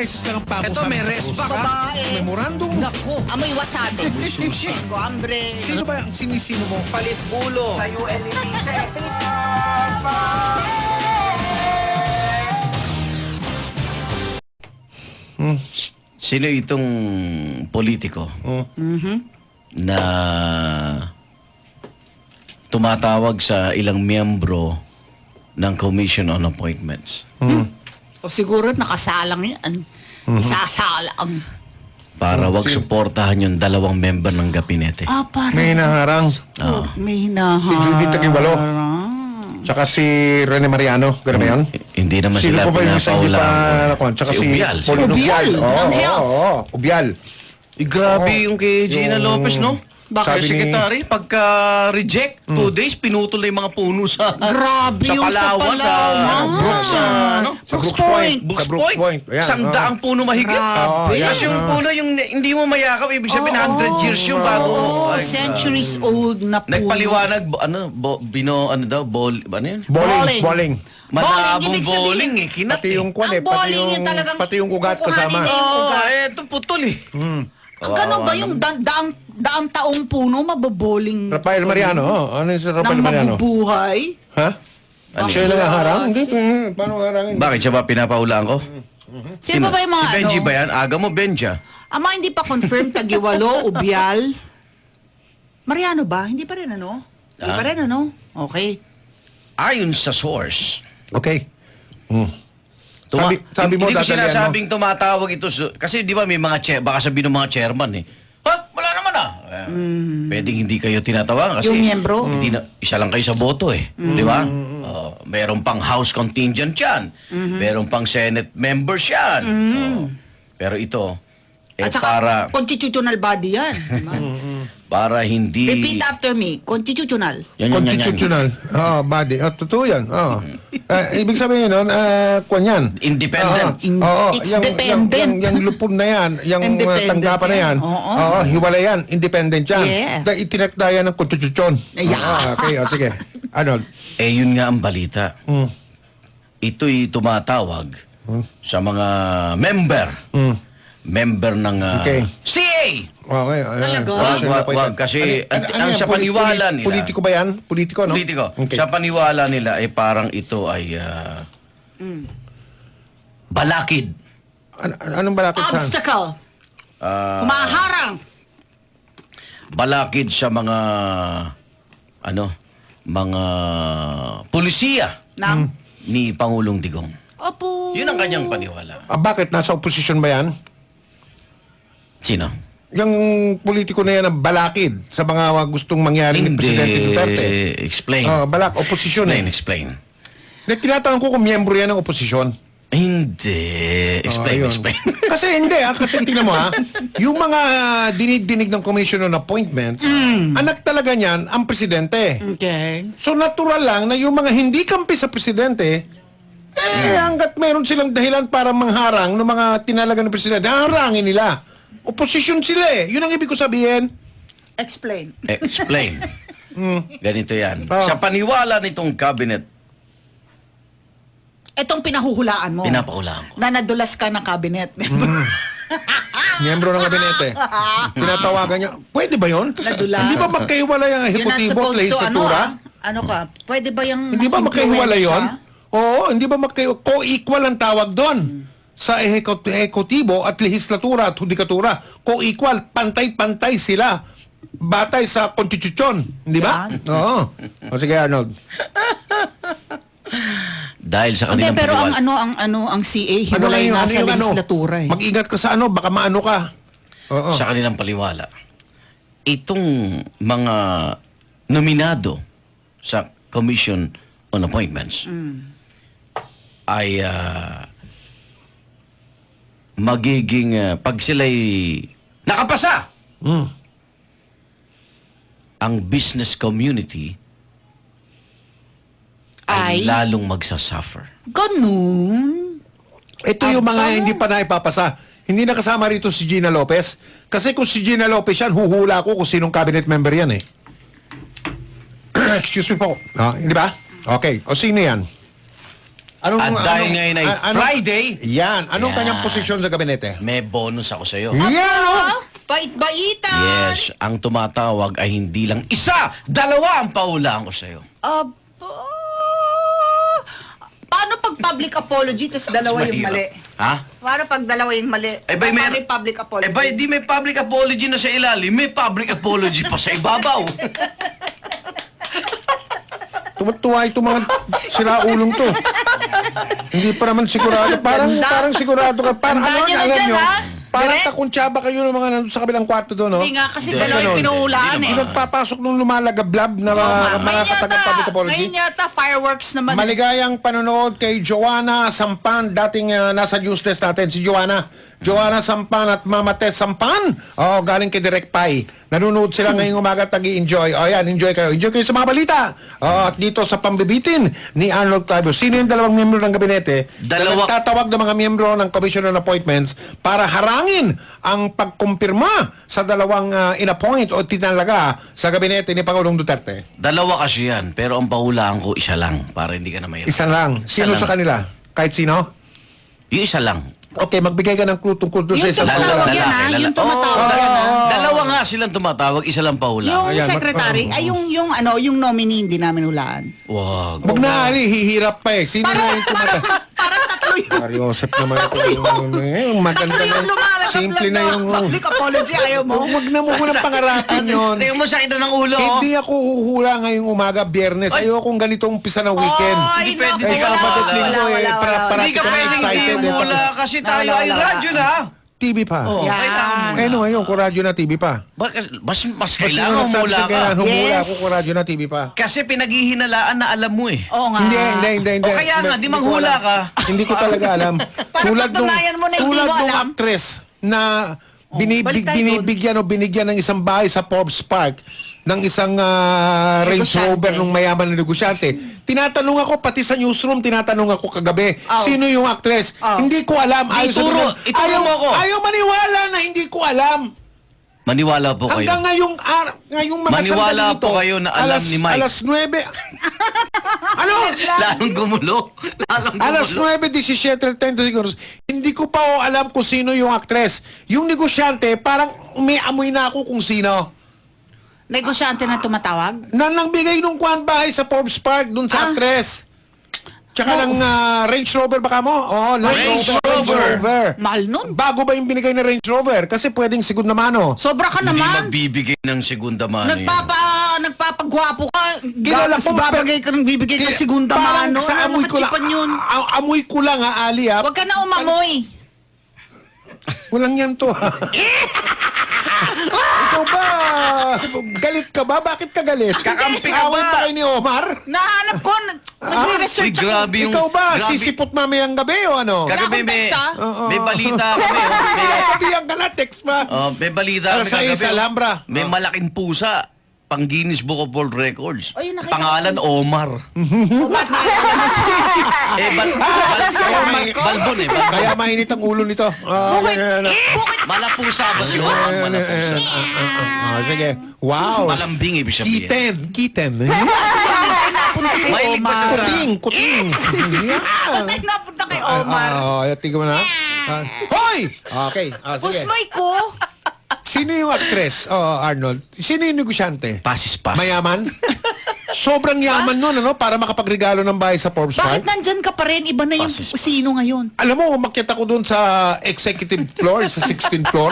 beses lang ang pako Ito, sa may resback, ha? Babae. memorandum. Naku, amoy wasabi. Ko, Andre. Sino ba ang sinisino mo? Palit ulo. Sino itong politiko na tumatawag sa ilang miyembro ng Commission on Appointments O siguro nakasalang yan. Isasalang. para wag suportahan yung dalawang member ng gabinete? Parang May hinaharang. may hinaharang. Si Judith Taguibalo. Tsaka si Rene Mariano. Gano'n ba yan? Hindi naman Sino sila po ba yung isa hindi pa pinapaulang. nakuha? Tsaka Si si Ubial. Pauline Ubial, Oo, ng oo, health. oo, Ubial. Grabe yung kay Gina yung- Lopez, no? Baka sabi ni- secretary, pagka-reject, 2 days, pinutol na yung mga puno sa Grabe sa yung sa Palawan, sa Palawan. Brooks, ano? Sa Brooks Point. Brooks Sa Brooks Point. Point. Ayan, Sangdaang puno mahigit. Grabe. Tapos yung puno, yung hindi mo mayakap, ibig sabihin 100 years yung bago. Oo, Ay, centuries old na puno. nagpaliwanag, ano yun? Bowling. Bowling. Malabong ibig sabihin- bowling eh, kinat Pati yung kwan Ang bowling yung talagang pati yung ugat kukuhanin kasama. na yung ugat. ito putol eh. Ganun ba yung daang taong puno maboboling? Rafael Mariano. Ano yung si Rafael Nang Mariano? mabubuhay? Ha? Ano Siya lang harang? Hindi. Paano harangin? Bakit siya ba pinapaulaan ko? Sino ba yung mga Si Benji ano? ba yan? Aga mo, Benja. Ama, hindi pa confirm, Tagiwalo, Ubial. Mariano ba? Hindi pa rin ano? Hindi pa rin ano? Okay. Ayon sa source, Okay. Sabi mo, hindi ko dadalian mo. sinasabing tumatawag ito. Kasi di ba may mga baka sabihin ng mga chairman eh. Wala naman ah. Pwedeng hindi kayo tinatawagan kasi Yung miyembro? hindi na, isa lang kayo sa boto eh. Di ba? Meron pang House contingent yan. Meron pang Senate members yan. Pero ito, At saka, para constitutional body yan. hindi... Repeat after me. Constitutional. Yan. Constitutional. Body. Totoo yan. Ibig sabihin nun, kwan yan. Independent. It's dependent. Yung lupon na yan, yung Independent tanggapan na yan, yan. Oo. hiwalay yan, independent yan. Yeah. Itinakda yan ng konstitusyon. Yeah. Okay, sige. Arnold. Yun nga ang balita. Ito'y tumatawag sa mga member ng Okay. CA. Okay. Talaga? Wag kasi ang yan? sa paniwala nila. Politiko ba yan? Politiko, no? Politiko. Okay. Sa paniwala nila ay parang ito ay balakid. Anong balakid saan? Obstacle. Humaharang. Balakid sa mga mga pulisiya Ng, ni Pangulong Digong. Opo. Yun ang kanyang paniwala. Bakit? Nasa oposisyon ba yan? Sino? Yung politiko na yan ang balakid sa mga gustong mangyari ni Presidente Duterte. Explain. Oposisyon Explain. Tinatanong ko kung miyembro yan ng oposisyon. Hindi. Ayun. Explain. Kasi hindi kasi tingnan mo yung mga dinidinig ng Commission on Appointments, anak talaga niyan ang presidente. Okay. So natural lang na yung mga hindi kampi sa presidente, hanggat meron silang dahilan para mangharang ng mga tinalaga ng presidente, harangin nila. Oposisyon sila eh. Yun ang ibig ko sabihin. Explain. Explain. Ganito yan. Oh. Sa paniwala nitong cabinet, Itong pinahuhulaan mo. pinapaulaan ko. Na nadulas ka ng cabinet. Miyembro ng gabinete. Tinatawagan niya, pwede ba yun? Nadulas. Hindi ba magkahiwalay ang You're not ehekutibo at supposed to, legislatura? ano ka? Pwede ba yung... Hindi ba magkahiwalay yun? ma-influensya? Oo, hindi ba co-equal ang tawag doon? Sa ehekutibo at legislatura at hudikatura, co-equal, pantay-pantay sila. Batay sa konstitusyon, di ba? Oo. O sige, Arnold. Dahil sa Hindi, kanilang pero paniwala. ang CA, hiwalay na sa legislatura eh. Mag-ingat ka sa baka maano ka. Oo. Sa kanilang paniwala, itong mga nominado sa Commission on Appointments ay magiging pag sila'y nakapasa, ang business community ay Ay? lalong magsasuffer. Ganun. Ito yung mga hindi pa naipapasa. Hindi na kasama rito si Gina Lopez. Kasi kung si Gina Lopez yan, huhula ko kung sinong cabinet member yan eh. Excuse me po. Hindi ba? Okay. O sino yan? At dahil ngayon ay Friday, Yan. Anong Yan. kanyang posisyon sa gabinete? may bonus ako sa'yo. Yan, oh! Bait-baitan. Yes, ang tumatawag ay hindi lang isa, dalawa ang paulaan ko sa'yo. Aba. Paano pag public apology tapos dalawa yung Mahirap. mali? Ha? Paano pag dalawa yung mali? Bay, Paano yung public apology? di may public apology na sa ilalim, may public apology pa sa ibabaw. Tuwa itong mga siraulong to. Hindi pa naman sigurado. Parang sigurado ka. Parang Tandaan niyo na alam dyan, nyo, ha? parang Direct? kakuntsaba kayo ng mga nandun sa kabilang kwarto doon, no? Hindi nga, kasi Hindi. dalawa yung Ganon. pinuhulaan Hindi eh. naman. Nagpapasok nung lumalagablab na mga taga-public apology. Ngayon yata, fireworks naman. Maligayang panonood kay Joanna Sampan, dating nasa news desk natin, si Joanna. Joanna Sampan at Mama Tess Sampan. Oh, galing kay Direct Pai. Nanonood sila ngayong umaga at nag-i-enjoy. Oh, yan, enjoy kayo. Enjoy kayo sa mga balita. Oh, at dito sa pambibitin ni Arnold Octavio. Sino yung dalawang miyembro ng gabinete Dalawa. na nagtatawag ng mga miyembro ng Commission on Appointments para harangin ang pagkumpirma sa dalawang in-appoint o tinalaga sa gabinete ni Pangulong Duterte? Dalawa kasi yan, pero ang paulaan ko isa lang, para hindi ka na mahirap. Isa lang. Sino lang. sa kanila? Kahit sino? Yung isa lang. Okay, magbigay ka ng clue tungkol doon sa Yung isang tumatawag pangalan. yan, ha? Lalaki. Yung tumatawag Oo, yan, ha? Dalawa nga silang tumatawag, isa lang paulaan. Yung Ayan, secretary, ay yung nominee hindi namin hulaan. Wag. Huwag na, Ali, hihirap pa eh. Sino na yung tumata? Parang tatlo yung... Mariosep naman ito. Yung maganda Tatlo yung na. lumalagap Simple na yung... public apology, ayaw mo? Huwag na mo munang pangarapin yun. Tingnan mo sakit ng ulo. oh. Hindi ako huhula ngayong umaga, biyernes. Ay. Ayokong ganitong umpisa ng weekend. Ay, Hindi pwede. naku, Eh, wala, Sabado at wala, Linggo eh. Parati Hindi ka ka na pwedeng excited eh. himula kasi tayo Wala, ay wala. radyo na. TV pa. Oh, Yan. kailangan mo Eh, na. no, ayun, kuradyo na TV pa. Mas Ba't kailangan sino nagsabi humula sa ka. kailangan humula Yes. ako, kuradyo na TV pa? Kasi pinaghihinalaan na alam mo eh. Oo nga. Hindi. O kaya nga, di Hindi ko manghula alam. ka. Hindi ko talaga alam. patunayan mo na hindi tulad mo nung alam. actress na balik tayo binibigyan ng isang bahay sa Forbes Park ng isang Range Negosyante. Rover ng mayaman na negosyante. Tinatanong ako, pati sa newsroom, tinatanong ako kagabi, Oh. sino yung actress? Oh. Hindi ko alam. Ituro mo ako. Ayaw maniwala na hindi ko alam. Maniwala po kayo. Hanggang ngayong mga Maniwala sandali po ito, kayo na alam ni Mike. Alas 9. Ano? Lalong gumulo. Lalong Alas gumulo. 9:17:30 segundos. Hindi ko pa alam kung sino yung actress. Yung negosyante, parang may amoy na ako kung sino. Negosyante na tumatawag? Na nagbigay nung kwan bahay sa Forbes Park dun sa actress. Tsaka ng Range Rover baka mo? Oo, Range Rover. Mahal nun. Bago ba yung binigay na Range Rover? Kasi pwedeng sigod na mano. Sobra ka Hindi naman. magbibigay ng segunda mano yan. Nagpapagwapo ka. Kilala Tapos ko, babagay ka ng bibigay ka segunda Parang mano. sa amoy ko lang. Nakachipan yun. Amoy ko lang ha, Ali ha. Huwag ka na umamoy. Walang yan to. Ikaw ba? Galit ka ba? Bakit ka galit? Kakampi ka Away ba? pa kayo ni Omar? Nahanap ko. Nagre-research Uy, grabe yung... Ikaw ba? grabe- Sisipot mamayang gabi o ano? Kagabi Wala akong may, text, ah. may balita kami. oh. Sabihan ka na, text pa. May balita Alas kami 6, Alhambra. May malaking pusa. Pang Guinness Book of World Records. Ay, nakita Pangalan Omar. Balbon eh. Balbon. Kaya mainit ang ulo nito. Malapusa ba si Omar? Malapusa. Sige. Wow. Malambing ibig sabihin. Kiten. Napunta kay Mahilig ba siya Omar. sa- Kuting. Patay napunta kay Omar. Tingnan mo na. Hoy! Okay. Sige. Pusmoy ko. Sino yung actress, Arnold? Sino yung negosyante? Pasis-pas. Mayaman? Sobrang yaman nun, ano? Para makapagregalo ng bahay sa Forbes Bakit Park. nandyan ka pa rin? Iba na yung Pasis. sino ngayon. Alam mo, umakyat ako doon sa executive floor, sa 16th floor.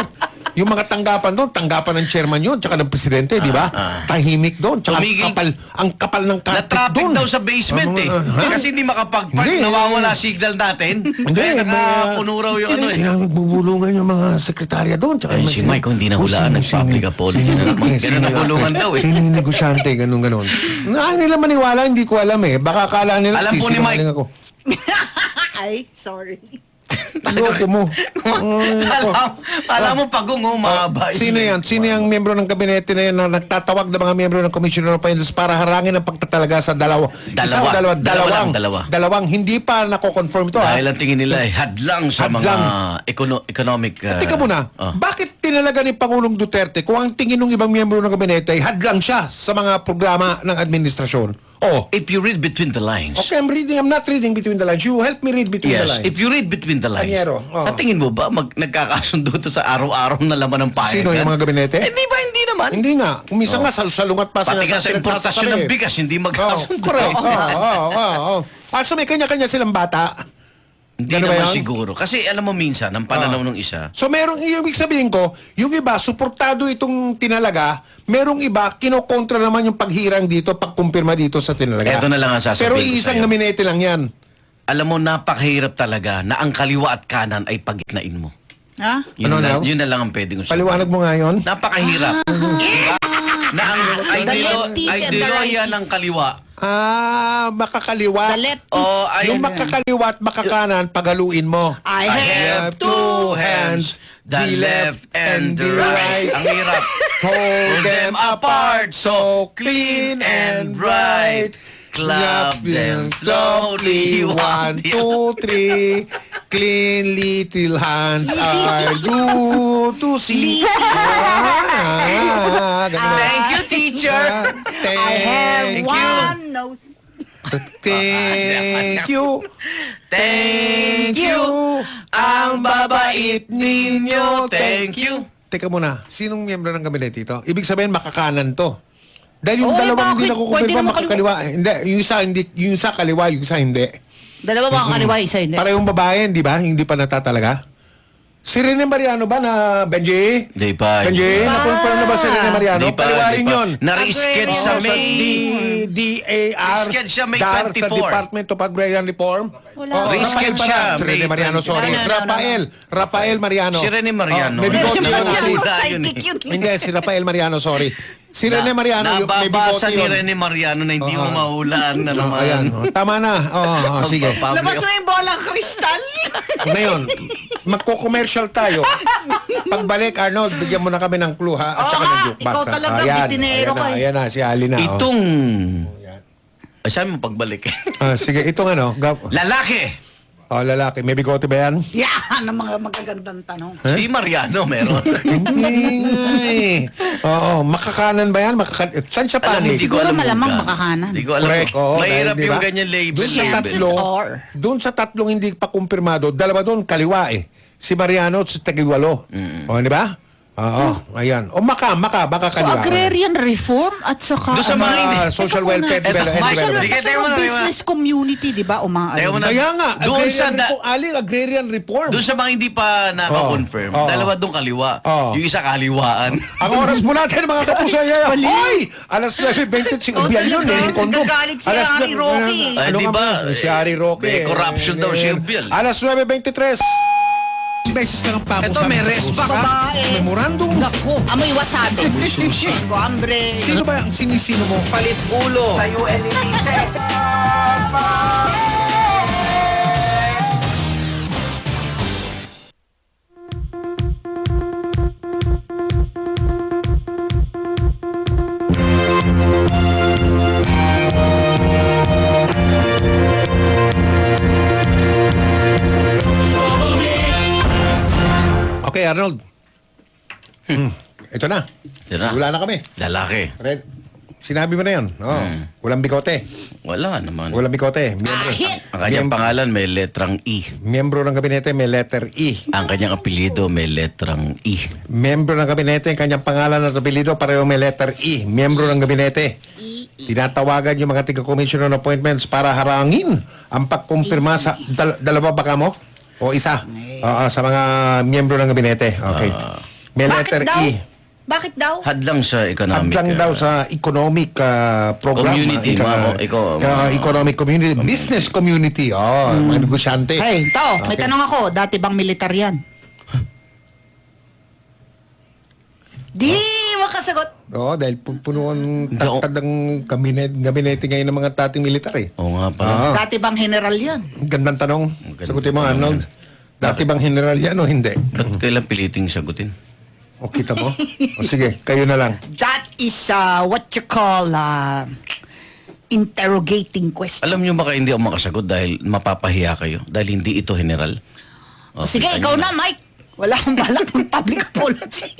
Yung mga tanggapan doon, tanggapan ng chairman yun, tsaka ng presidente, di ba? Tahimik doon, tsaka Tumigil- ang kapal ng carpet Na-traffic doon. daw sa basement eh. Kasi hindi makapag-park, Hindi, nawawala signal natin. Hindi, Kaya nakapuno raw yung ano eh. Nagbubulungan yung mga sekretarya doon. Tsaka Ay, yung si mga- Mike, kung hindi nahulaan, Sino- nag-public sino- apology sino- na naman. sino- Kaya sino- nagulungan daw eh. Sino yung negosyante, ganun. Nila maniwala, hindi ko alam eh. Baka akala nila Alam po ni sisinungaling Mike. ako. Ay, sorry. Loko mo. Alam mo, pagong mahaba. Sino yan? Sino yung miyembro ng kabinete na yan na nagtatawag ng mga miyembro ng Commission on Appointments para harangin ang pagtatalaga sa dalawa? Isa o Dalawa. Dalawang. Dalawang. Hindi pa nako-confirm to ha? Dahil ang tingin nila ay hadlang sa Hadlang. mga economic... Tika muna, oh. bakit tinalaga ni Pangulong Duterte, kung ang tingin ng ibang miyembro ng gabinete, hadlang siya sa mga programa ng administrasyon. Oh, If you read between the lines. okay, I'm not reading between the lines. You help me read between the Yes, lines. if you read between the lines. Anyero, oo. Sa tingin mo ba nagkakasundo to sa araw-araw na laman ng payagan? Sino yung mga gabinete? Hindi ba, hindi naman. Hindi nga. Kung minsan nga, salungat pa Pati nga sa importasyon ng pinagsasabi. bigas, hindi Oh, magkasundo. correct. So may kanya-kanya silang bata. Hindi Ganun ba naman yun? siguro. Kasi alam mo minsan, ang pananaw ng isa, So merong, ibig sabihin ko, yung iba, suportado itong tinalaga, merong iba, kinokontra naman yung paghirang dito, pagkumpirma dito sa tinalaga. Eto na lang ang sasabihin Pero ko isang sa'yo. gabinete lang yan. alam mo, napakahirap talaga na ang kaliwa at kanan ay pagitnain mo. Ha? Yun, Ano na, daw? yun na lang ang pwedeng usapan. Paliwanag mo nga yun. Napakahirap. Diba? Na ang lefties and the ideolohiya righties. ng kaliwa. Makakaliwa. The lefties. Oh, Yung makakaliwa at makakanan, pagaluin mo. I I have have two hands, the left and the right. Ang hirap. Hold them apart so clean and bright. Clap them slowly. 1, 2, 3. Clean little hands are good to see. Ganun. Thank you, teacher. I have Thank you. one nose. Thank you. Thank you. Ang babait ninyo. Thank you. Teka muna, sinong miyembro ng gabinete ito? Ibig sabihin, makakanan to. Dahil yung Oy, dalawang hindi bakit? nakukumpirma, Pwede naman makakaliwa. Hindi, yung isa kaliwa, yung isa hindi. Dalawa ba ang kaliwa, isa hindi? Parehong babae, di ba? Hindi pa natatalaga. Si Rene Mariano ba na, Benji? Di pa. Benji, na-confirm na ba si Rene Mariano? Di pa. Paliwarin yun. Na-reschedule sa Agrarian. May. DAR, Reschedule siya May DAR 24. sa Department of Agrarian Reform. Wala. Reschedule Rafael siya, pala. Si Rene May Mariano, 24. sorry. No. Rafael Mariano. Si Rene Mariano. May bigote Rene yun. Mariano. Psychic yun. Hindi, si Rafael Mariano, sorry. Si Rene Mariano, yung may Nababasa bigote ni yun. Rene Mariano na hindi mo mahulaan na Oh, naman. ayan. Oh, tama na. Sige. Labas mo yung bolang kristal. Ngayon, magko-commercial tayo. Pagbalik, Arnold, bigyan mo na kami ng clue, ha? At Oo saka nga, ng jukebox. ikaw ha? talaga, Ayan, bitinero ayan ka na, eh. ayan na, si Ali na. oh. Itong... Ay, saan mo pagbalik? Sige, itong ano, Lalaki! lalaki, may bigote ba yan? Yan ang mga magagandang tanong. Si Mariano meron. Hindi nga eh. Oo, makakanan ba yan? Saan siya Alam, panig? hindi ko Siguro alam malamang kung makakanan. Hindi ko alam. Correct, oo, Mahirap dahil, yung diba? ganyan label. Doon sa Chances tatlo, are. doon sa tatlong hindi pa kumpirmado, dalawa doon, kaliwa eh. Si Mariano at si Taguiwalo. O, di ba? Oo, ayan. O baka So, kaliwa. agrarian reform at saka... Doon sa mga hindi. Social welfare Eto, development. Mike, Social Sige, teka muna, business community, di ba? Teka Umaano. muna. Kaya nga, Doon sa agrarian reform. Doon sa mga hindi pa naka-confirm, Oo. dalawa doon kaliwa. Oo. Yung isa kaliwaan. Ang oras mo natin, mga kapuso, Hoy! Alas 9:20, si Ubial yun eh. yung kondom. Nagagalit si Ari Roque. Ay, di ba? Si Ari Roque. May corruption daw si Ubial. Alas 9:23. Beses na ng pako. Ito, may respa ka. Babae. Memorandum. Naku, amoy wasabi. Ko, hambre. Sino ba ang sinisino mo? Palit ulo. Sa Okay, Arnold. Ito na. Ito na. Wala na kami. Lalaki. Red. Sinabi mo na yan. Walang bikote. Wala naman. Walang bikote. Ang kanyang pangalan may letrang E. Miyembro ng gabinete may letter E. Ang kanyang apelyido may letrang E. Miyembro ng gabinete, ang kanyang pangalan at apelyido pareho may letter E. Miyembro ng gabinete. Tinatawagan yung mga taga-commission on appointments para harangin ang pagkumpirma sa dalawa ba ka mo? O isa? Oo, sa mga miyembro ng gabinete. Okay. May letter Bakit daw? E. Bakit daw? Hadlang sa economic. Hadlang daw sa economic program. Community, economic community. Business community. Mga negosyante. Hey, may tanong ako. Dati bang militar yan? Di makasagot. Oo, dahil puno ang tagtad ng gabinete ngayon ng mga dating militar eh. Oo nga pala. Dati bang general yan? Gandang tanong. Sagutin mo, Arnold. Dati bang general yan o hindi? Ba't kailan piliting sagutin? O kita mo? O sige, kayo na lang. That is what you call interrogating question. Alam niyo baka hindi ako makasagot dahil mapapahiya kayo? Dahil hindi ito general. O, Sige, kita ikaw niyo na, Mike. Wala akong balak ng public apology.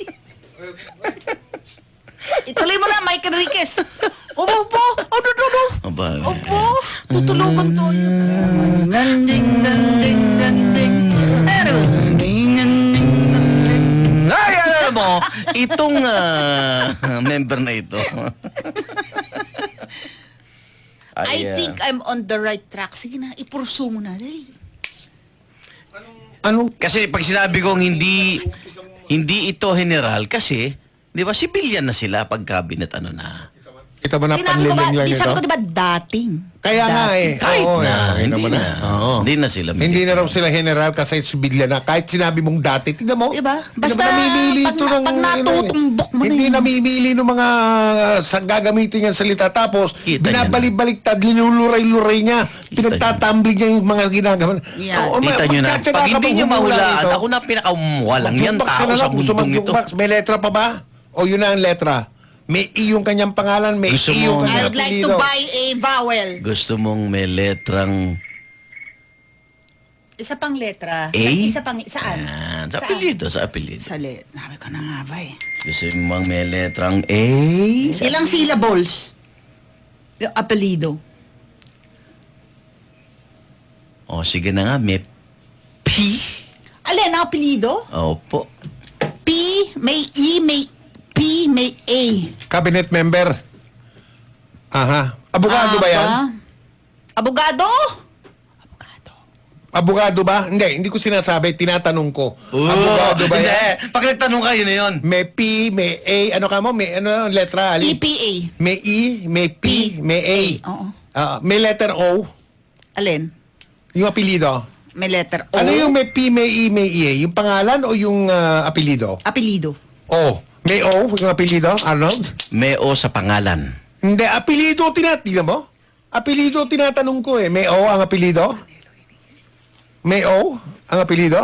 Ituloy mo na, Mike Enriquez. Opo. Ano. Aba, Opo. Tutulugan to. Ganding. ay, alam mo, itong member na ito. I think I'm on the right track. Sige na, ipursu mo na. Dali. Anong Kasi pag sinabi kong hindi ito general, kasi, di ba, civilian na sila pag cabinet na. kita mo na Sinabi ko ba, panliling lang di ito? sabi ko diba dating? Kaya nga eh. Kahit Oo, na, kita mo hindi na. Oo. Hindi na sila. Hindi na raw sila general kasi sibilyan na. Kahit sinabi mong dati, tingnan mo. Diba? Hindi Basta naman namimili pag, ito ng... pag natutumbok mo Hindi na yun. namimili ng mga gagamitin niyang salita. Tapos, Kita binabalik-baliktad, linuluray-luray niya. Pinagtatambling niya yung mga ginagawa. Yan. Kita nyo na. Pag hindi nyo mahulaan, ako na pinakawalang yan tao sa mundong ito. May letra pa ba? O yun na ang letra? May I yung kanyang pangalan, may Gusto I yung mo- I kanyang would like to apelyido. buy a vowel. Gusto mong may letrang Isa pang letra. A? Isa pang, saan? sa apelyido, sa apelyido. Sa nabi ko na nga ba eh. Gusto mong may letrang A? Ilang syllables? Yung apelido. O, sige na nga, may P. Alin ang apelido? Opo. P, may E, may P, may A. Cabinet member. Aha. Abogado ba yan? Abogado? Abogado ba? Hindi ko sinasabi. Tinatanong ko. Abogado ba Hindi. yan? Pag nagtanong kayo na yun. May P, may A. Ano ka mo? May ano, letra? Ali? EPA. May E, may P, may A. Oo. May letter O. Alin? Yung apelido. May letter O. Ano yung may P, may E, may E? Yung pangalan o yung apelido? Apelido. O. May O, yung apelido, Arnold? May O sa pangalan. Hindi, apelido tinatanong mo? Apelido tinatanong ko eh. May O ang apelido? May O ang apelido?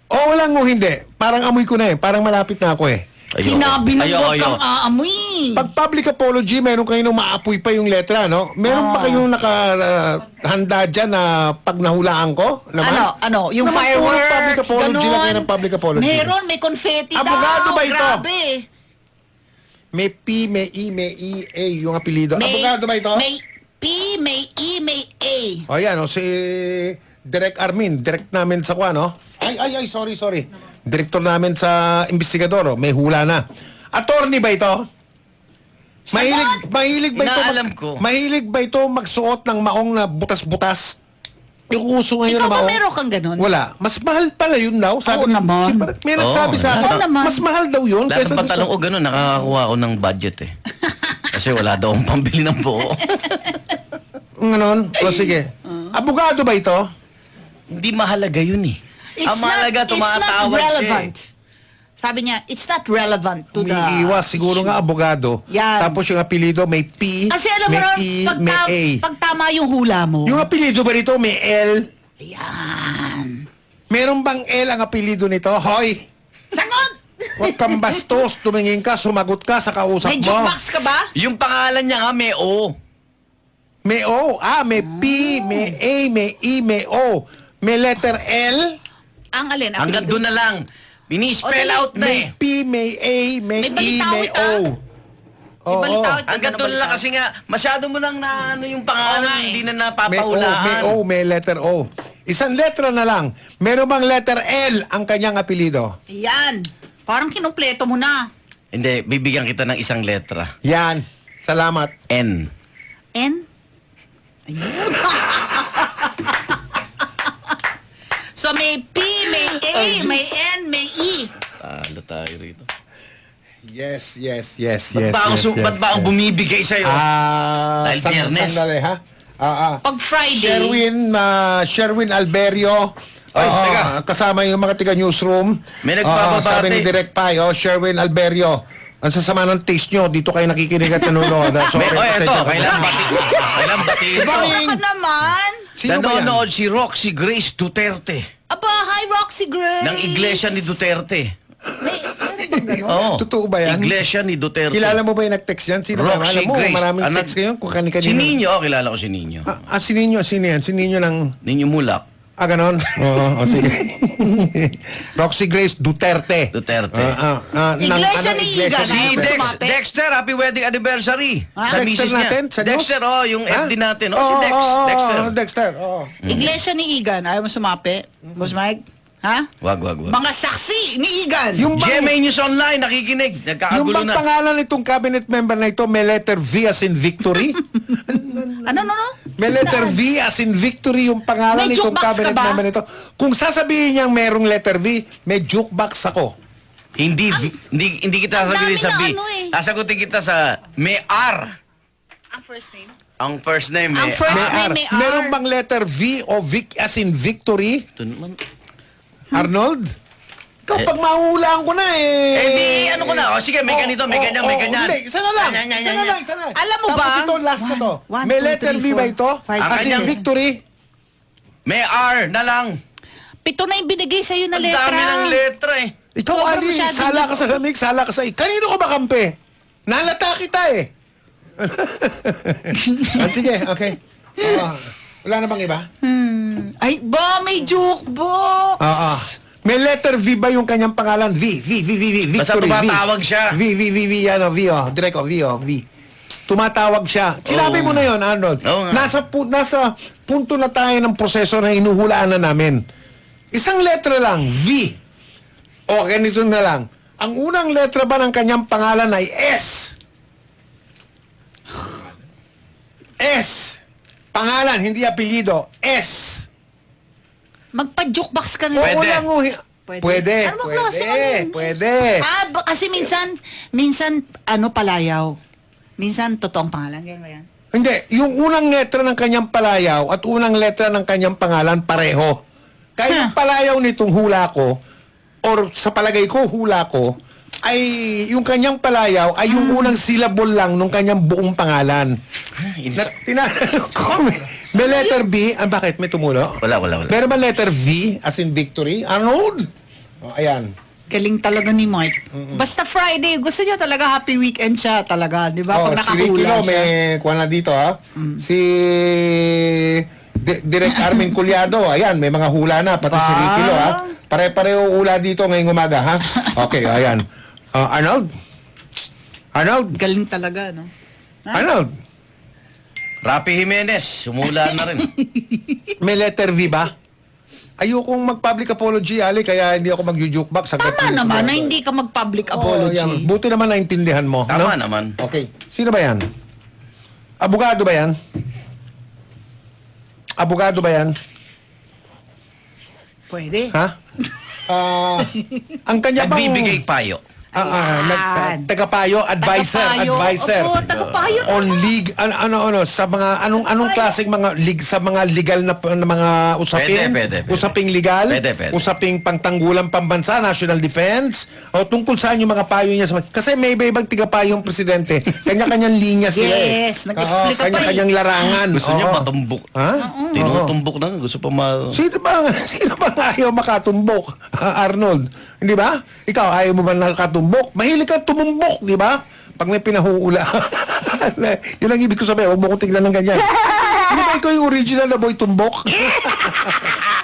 O lang o hindi. Parang amoy ko na eh. Parang malapit na ako eh. Ayoko. Sinabi na Ayoko, huwag kang ayoko. aamoy. Pag public apology, meron kayo nung maapoy pa yung letra, no? Meron pa kayong nakahanda dyan na pag nahulaan ko? Naman? Ano? Yung Naman, puro fireworks, public apology lang kayo ng public apology. Meron, may confetti Abogado daw. ba ito? Grabe. May P, may E, may E, A yung apelido. Abogado ba ito? May P, may E, may A. O yan, o si Direk Armin, direct namin sa kwa, no? Ay, sorry. Direktor namin sa investigador, may hula na. Attorney ba ito? Mahilig ba ito? Inaalam ko. Mahilig ba ito magsuot ng maong na butas-butas? Yung uso ngayon Ikaw na ba maong. meron kang ganun? Wala. Mas mahal pala yun daw. Oo naman. May nagsabi sa akin, Oo naman. mas mahal daw yun. Lahat ng kaysa pantalong ko gano'n, nakakakuha ako ng budget eh. Kasi wala daw akong pambili ng buo. Ganon. O sige. Abogado ba ito? Hindi mahalaga yun eh. Ang mahalaga, tumatawad siya eh. relevant. Sabi niya, it's not relevant to the... Umiiwas. Siguro nga abogado. Yan. Tapos yung apelido may P, Kasi alam mo may ron, E, pag, may A. pag tama yung hula mo. Yung apelido ba nito may L? Ayan. Meron bang L ang apelido nito? Hoy! Sagot! Huwag kang bastos. Tumingin ka, sumagot ka sa kausap May mo. jukebox ka ba? Yung pangalan niya nga may O. May O. May P, may A, may E, may O. May letter L. Ang alin? Hanggang apelido? doon na lang. Bini-spell O, out na May eh. P, may A, may May E, balitawit, may O. May balitawit ka Hanggang na doon na lang balitawit. kasi nga, masyado mo lang na ano yung pangalan, hindi na May O, napapahulaan. may letter O. Isang letra na lang. Meron bang letter L ang kanyang apelido? Ayan. Parang kinumpleto mo na. Hindi, bibigyan kita ng isang letra. Yan. Salamat. N. N? Ayun. So may P, may A, may N, may E. Talo tayo rito. Yes. Ba't ba ang bumibigay sa'yo? Dahil Biyernes. Sandali, ha? Pag Friday, Sherwin Alberio. Ay, teka. Kasama yung mga tiga-newsroom. May nagpapabati. Sabi ni Direk Pai, Sherwin Alberio. Ang sasama ng taste nyo, dito kayo nakikinig at nanonood. Oy, ito, kailan bati ito? baka naman. Sino ba yan? Nanonood si Roxy Grace Duterte Aba, hi Roxy Grace. ng Iglesia ni Duterte. Meron bang ganun? Oo. Totoo ba yan? Iglesia ni Duterte. Kilala mo ba yung nag-text yan? Sino ba? Roxy Alam mo, Grace. maraming Anak- text ngayon kung kani-kanino. Si Nino, kilala ko si Nino. Si Nino, sino yan? Si Nino ng... Nino Mulak. Ganon? Oo, sige. Roxy Grace Duterte. Duterte. Iglesia ni Igan. Si Ayaw mo sumapit? Dexter, happy wedding anniversary. Ha? Sa Dexter misis niya. natin, sa news? Dexter, yung Ha? FD natin. Si Dexter. Dexter. Iglesia ni Igan. Ayaw mo sumapit? Boss Mike? Ha? Wag. Mga saksi ni Igan. Yung bang, GMA News Online, nakikinig. yung Nagkakagulo bang na. pangalan nitong cabinet member na ito, may letter V as in victory? Ano? May letter V as in victory yung pangalan May nitong jukebox ka cabinet ba? member nito. Kung sasabihin niyang merong letter V, may jukebox ako. Hindi kita ang sasagutin dami sa na B. ano eh. Sasagutin kita sa may R. Ang first name? Ang first name, Ang may first May name, R. may R. Meron bang letter V o Vic as in victory? Ito naman. Arnold? Ikaw, pag mahuhulaan ko na Di, ano ko na. Sige, may ganito, may ganyan, may ganyan. Hindi, isa na lang. Yan. Isa na lang. Alam mo Tapos ba? ito, last na to. One, May two, letter three, V ba four, ito? five, Ang As in kanyang- victory? May R na lang. 7 na yung binigay sa'yo na Ang letra. dami ng letra eh. Ikaw, Sobrang Ali, masyado sala na ka to. sa lamig, sala ka sa... Kanino ka ba kampi? Nalata kita eh. Sige, okay. Wala na bang iba? Ay, may jukebox. May letter V ba yung kanyang pangalan? V, victory, Basta tumatawag siya. V, direct V. Tumatawag siya. Sinabi mo na yon, Arnold. Oo nga. Nasa punto na tayo ng proseso na inuhulaan na namin. Isang letra lang, V. O, ganito na lang. Ang unang letra ba ng kanyang pangalan ay S? S. Pangalan, hindi apelyido. S. Magpa-jukebox ka na. Pwede. Oo lang, Pwede. Ano ba klase ka nun? Pwede. Kasi minsan, palayaw. Minsan, totoong pangalan. Ganyan ba yan? Hindi, yung unang letra ng kanyang palayaw at unang letra ng kanyang pangalan pareho. Kaya yung palayaw nitong hula ko, or sa palagay ko, hula ko, ay yung kanyang palayaw ay yung unang syllable lang ng kanyang buong pangalan. Tinatanong ko, may letter B, bakit? May tumulo? Wala. Meron ba letter V as in victory? Arnold? Ayan. Galing talaga ni Mike. Basta Friday, gusto niya talaga happy weekend siya talaga. Di ba? Pag Si Ricky nakahula Lo, siya. may kuha na dito ha. Si Direk Armin Culiado, ayan, may mga hula na, pati si Ricky Lo ha. Pare-pareho hula dito ngayong umaga ha. Okay, ayan. Arnold? Galing talaga, no? Arnold? Rapi Jimenez, sumula na rin. May letter V ba? Ayokong mag-public apology, Ali, kaya hindi ako mag-jukebox. Tama naman na hindi ka mag-public apology. Yan. Buti naman naintindihan mo. Tama naman. Okay. Sino ba yan? Abogado ba yan? Abogado ba yan? Pwede. Ha? Ang kanya bang... Nagbibigay payo. Tagapayo, advisor. Opo, tagapayo. On league, sa mga, anong klaseng mga, sa mga legal na mga usapin? Pwede. Usaping legal? Pwede. Usaping pangtanggulang pambansa, national defense? O tungkol saan yung mga payo niya? Kasi may iba-ibang tigapayong presidente. Kanya-kanyang linya sila eh. Yes, nag-explain ka pa eh. Kanya-kanyang larangan. Gusto niya matumbok. Ha? Tinutumbok na. Gusto pa Sino ba ayaw makatumbok? Arnold, hindi ba? Ikaw, ayaw mo ba nakatumbok? Mahilig ka tumumbok, di ba? Pag may pinahuula. Yun ang ibig ko sabihin, huwag mo kong tignan ng ganyan. Hindi ba ikaw yung original na boy tumbok?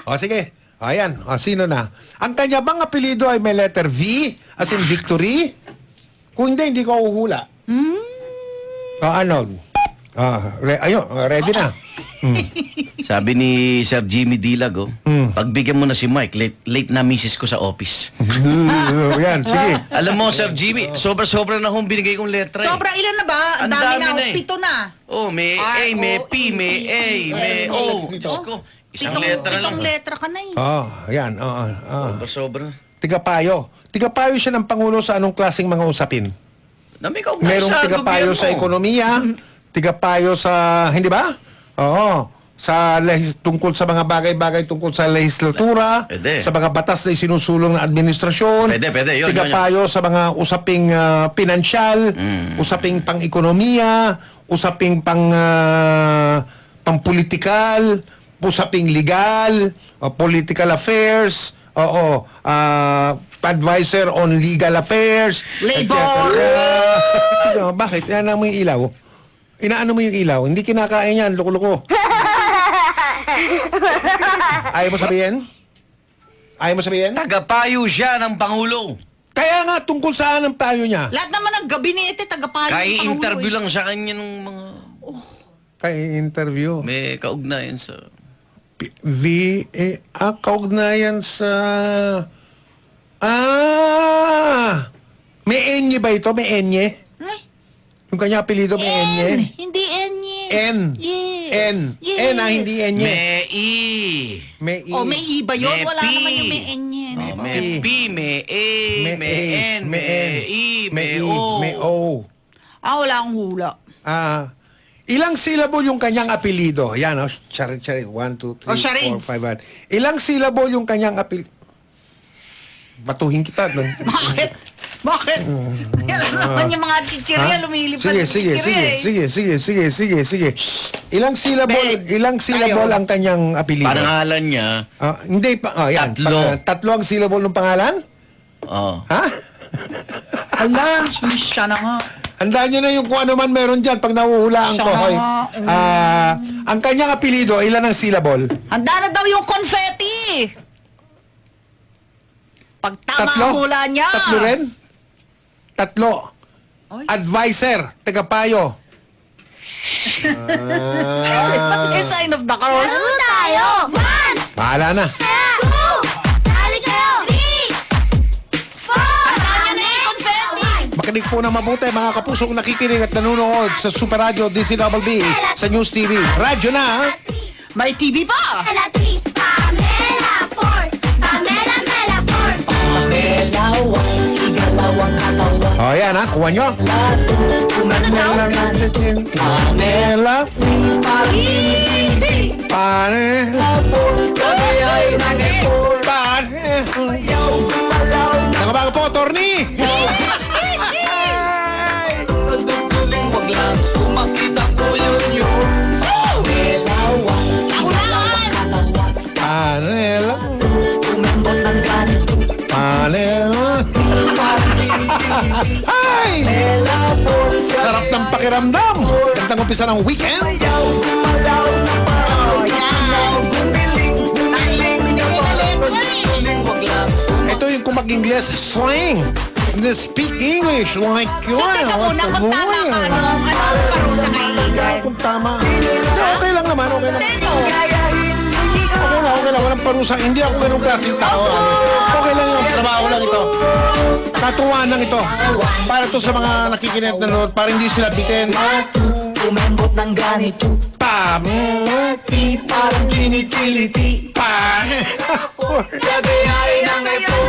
O sige, ayan, sino na? Ang kanya bang apelido ay may letter V, as in victory? Kung hindi ko uhuhula. Arnold. Ready na. Sabi ni Sir Jimmy Dilag, pagbigyan mo na si Mike, late na misis ko sa office. Yan, sige. Alam mo, Sir Jimmy, sobra-sobra na akong binigay kong letra eh. Sobra, ilan na ba? Ang Ang dami dami na. na eh. 7 na. Oh, may A, may P, may A, may O. Diyos ko, isang letra lang. Pitong letra ka na eh. Yan. Sobra. Tigapayo. Tigapayo siya ng Pangulo sa anong klaseng mga usapin? Merong tigapayo sa ekonomiya, tigapayo sa, hindi ba? Oo. Tungkol sa mga bagay-bagay tungkol sa legislatura, Pwede. sa mga batas na isinusulong ng administrasyon, Pwede. Yun. tigapayo sa mga usaping pinansyal, usaping pang-ekonomiya, usaping pang-politikal, usaping legal, political affairs, advisor on legal affairs, Labor! Bakit? Inaano mo yung ilaw? Inaano mo yung ilaw? Hindi kinakain yan, loko-loko. Ayaw mo sabihin? Ayaw mo sabihin? Tagapayo siya ng Pangulo. Kaya nga, tungkol saan ang payo niya? Lahat naman ng gabinete, tagapayo. Kaya interview lang sa kanya ng mga Kay interview. may kaugnayan sa... Kaugnayan sa... May enye ba ito? May enye? Ay, Yung kanya apelido may enye? hindi enye. N. Yes. N. Yes. N hindi enye. May I. May I. Oh, may iba yun. May Wala P. naman yung may enye. Oh, May may P. P, may A, May may A, N, may may N, I, may may I, O. may O. Wala akong hula. Ilang syllable yung kanyang apelido? Yan, charit. 1, 2, 3, Oh, charades. 4, 5, 1. Ilang syllable yung kanyang apelido? Batuhin kita. Bakit? Bakit? Yan naman yung mga chichirya, lumilipad Sige, ng sige, chichirya eh. sige. Ilang syllable, Ayaw. ang kanyang apelido? Pangalan niya, Hindi pa, yan. Tatlo. Tatlo ang syllable ng pangalan? oh, Ha? Ala, siya na nga. Handaan nyo na yung kung ano man meron dyan pag nahuhulaan ko. Siya Hoy. nga. Ang kanyang apelido, ilan ang syllable? Handa na daw yung confetti! Pag tama Tatlo? ang hula niya. Tatlo rin? Tatlo. Ay. Advisor, tagapayo. A sign of the cross. Laro tayo! 1, Bahala na. 2, sali kayo! 3, 4, Handa niyo na yung confetti. Makinig po na mabuti mga kapusong nakikinig at nanonood sa Super Radio DCWB sa News TV. Radyo na. May TV pa. Pamela 3, Pamela 4, Pamela Mela 4. O yan ha, kuha nyo. Pamela. Nakabago po, Torni. Panela. Panela. Ay! Sarap ng pakiramdam. Gandang umpisa ng weekend. Ito yung kung mag-Ingles, slang. They speak English like you. So, teka muna, kung tama ka, anong parusa kay Kung tama. Hindi, okay lang naman, okay lang. Teno. Okay lang, walang parusa. Hindi ako ganun klaseng tao. Okay lang yung trabaho lang ito. Katuwaan lang ito. Para to sa mga nakikinig na nanood, para hindi sila bitin. Umembot ng ganito Pam! Di parang kinitiliti Lagayay ng ipon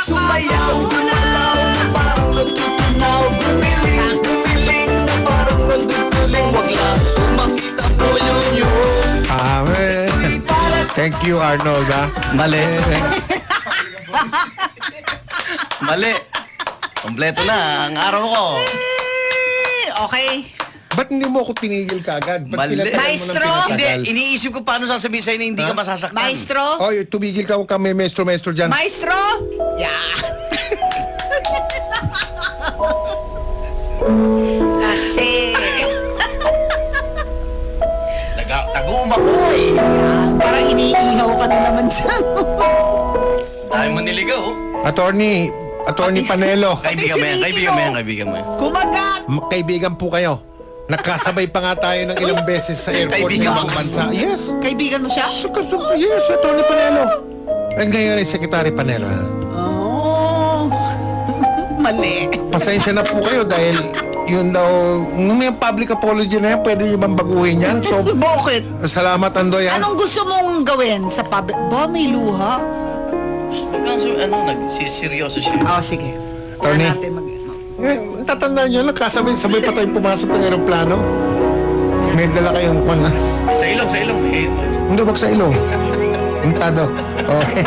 Sumayaw, gumalaw Parang nagtutunaw Gumiling, gumiling Na parang nagtutuling Wag lang sumakita po yun Pam! Thank you, Arnold, ha? mali. Mali. Kompleto na ang araw ko. Okay. Ba't hindi mo ako tinigil kaagad? Ba't Mali. pinatagal mo ng Maestro? Hindi, pinatagal? iniisip ko paano sasabihin sa'yo na hindi ka masasaktan. Maestro? Oy, tumigil ka, huwag kami maestro dyan. Maestro? Yeah. Kasi, Taguum ako eh. parang iniihaw ka na naman dyan. Dahil mo niligaw. Attorney Panelo. Kaibigan mo yan, kaibigan mo yan, kaibigan mo yan. Kumagat. Kaibigan po kayo. Nakasabay pa nga tayo ng ilang beses sa airport ng Kaibigan ibang mo. bansa. Yes. Kaibigan mo siya? Yes, Attorney Panelo. At ngayon ay Secretary Panelo. ha? Oh. Mali. Pasensya na po kayo dahil yun daw, nung may public apology na yan, pwede nyo bang baguhin yan? So, Bakit? salamat, Andoy. ha? Anong gusto mong gawin sa public? Ba, may luha? Kaso nagsisiryoso siya. Sige. Tony? Natin Tatandaan nyo lang, kasabay-sabay pa tayo pumasok ng aeroplano. May dala kayong kwan na. Sa ilong, sa ilong. Eh, Hindi, wag sa ilong. Intado. Okay.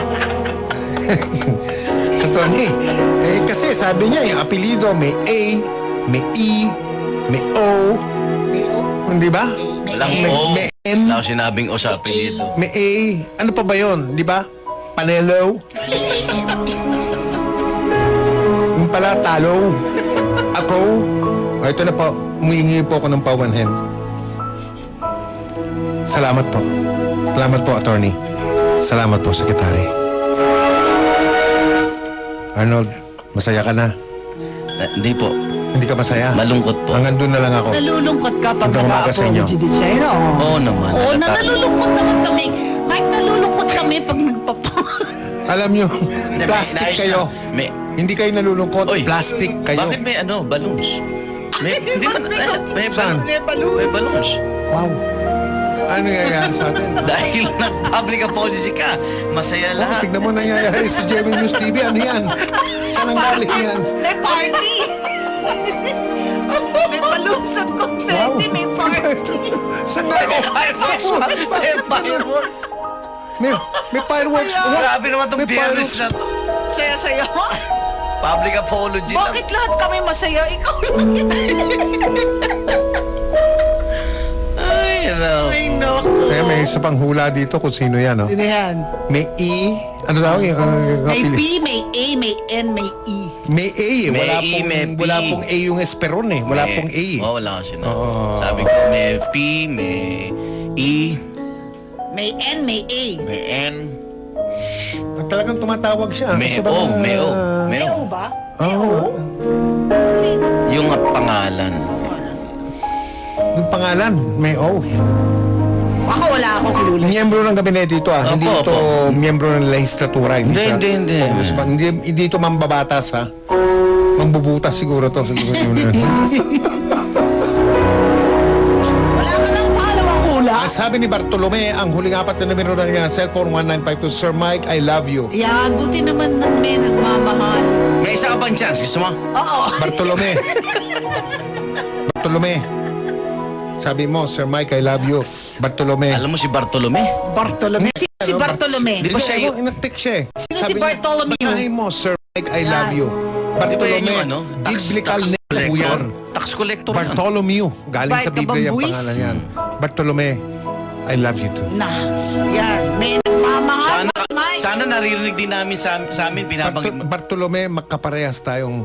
Tony, kasi sabi niya, yung apelido, may A, may E, may O. Di ba? walang May, O. may N, Wala ko sinabing O sa apelyido. may A. Ano pa ba yun? Di ba? Panelo. Yung pala, talo. Ako. Ito na po. Umuingi po ako ng pawan hand. Salamat po. Salamat po, attorney. Salamat po, sekretary. Arnold, masaya ka na? Hindi po. Hindi ka masaya? Malungkot po. Hanggang doon na lang ako. Nalulungkot ka pag Magandang umaga sa inyo. nag-apology din siya. Yun, oo. Oo naman. Oo, halata. nalulungkot naman kami. Mike, nalulungkot kami pag Alam nyo, Hindi, plastic naayos kayo. na. May, Hindi kayo nalulungkot. Oy, Plastic kayo. Bakit may balloons? Hindi man, may Saan? May balloons. Wow. Ano nangyayari sa atin? Dahil nag-public apology ka, masaya Oh, lahat. tignan mo nangyayari sa Jeremy News TV. Ano yan? Saan ang galing yan? May party! May balloons at confetti, may party. Saan nga? Fireworks! May fireworks! May fireworks. Grabe naman itong May biyernes fireworks. na to. Saya-saya. Public apology lang. Bakit lahat kami masaya? Ikaw lang. Ay, no. Ay, no. Eh, may isa pang hula dito kung sino yan, oh. Sino yan? May E. Ano daw? May P, may A, may N, may E. May A eh. May Wala E, pong, may P. wala pong A yung Esperon eh. Wala pong A. Oh, wala kasi na. Oo. Sabi ko, may P, may E, May N, may A. may N, Talagang tumatawag siya. may Kasi ba O, na- may O. May May O. O ba? Oo. Yung pangalan. Yung pangalan, may O. Ako wala akong clueless. Miyembro ng gabinete ito ah. Opo, Hindi ito opo. miyembro ng legislatura. Hindi, siya hindi. congressman. Hindi ito mambabatas ha. Mambubutas siguro to. Wala ka ng pangalawang hula. Sabi ni Bartolome, ang huling apat na numero ng kanyang cellphone, 1952, Sir Mike, I love you. Yan, buti naman ng may nagmamahal. May isa ka pang chance. Gusto mo? Oo. Bartolome. Bartolome. Sabi mo, Sir Mike, I love you. Bartolome. Alam mo si Bartolome? Bartolome. Sino si Bartolome? Di ba siya yung... Inak-text siya eh. Sino si Sabi niya, Bartolomeo? basahin mo, Sir Mike, I love you. Di ba Bartolome. yun yung ano? Biblical name po collector. yan. Tax collector yan. Bartolomeo. Galing Bait sa ka Biblia bang yung buwis? pangalan yan. Bartolome, I love you too. Nas. Yan. May nagmamahal. Sana, Mas Mike. sana naririnig din namin sa amin, binabanggit mo. Bartolome, magkaparehas tayong,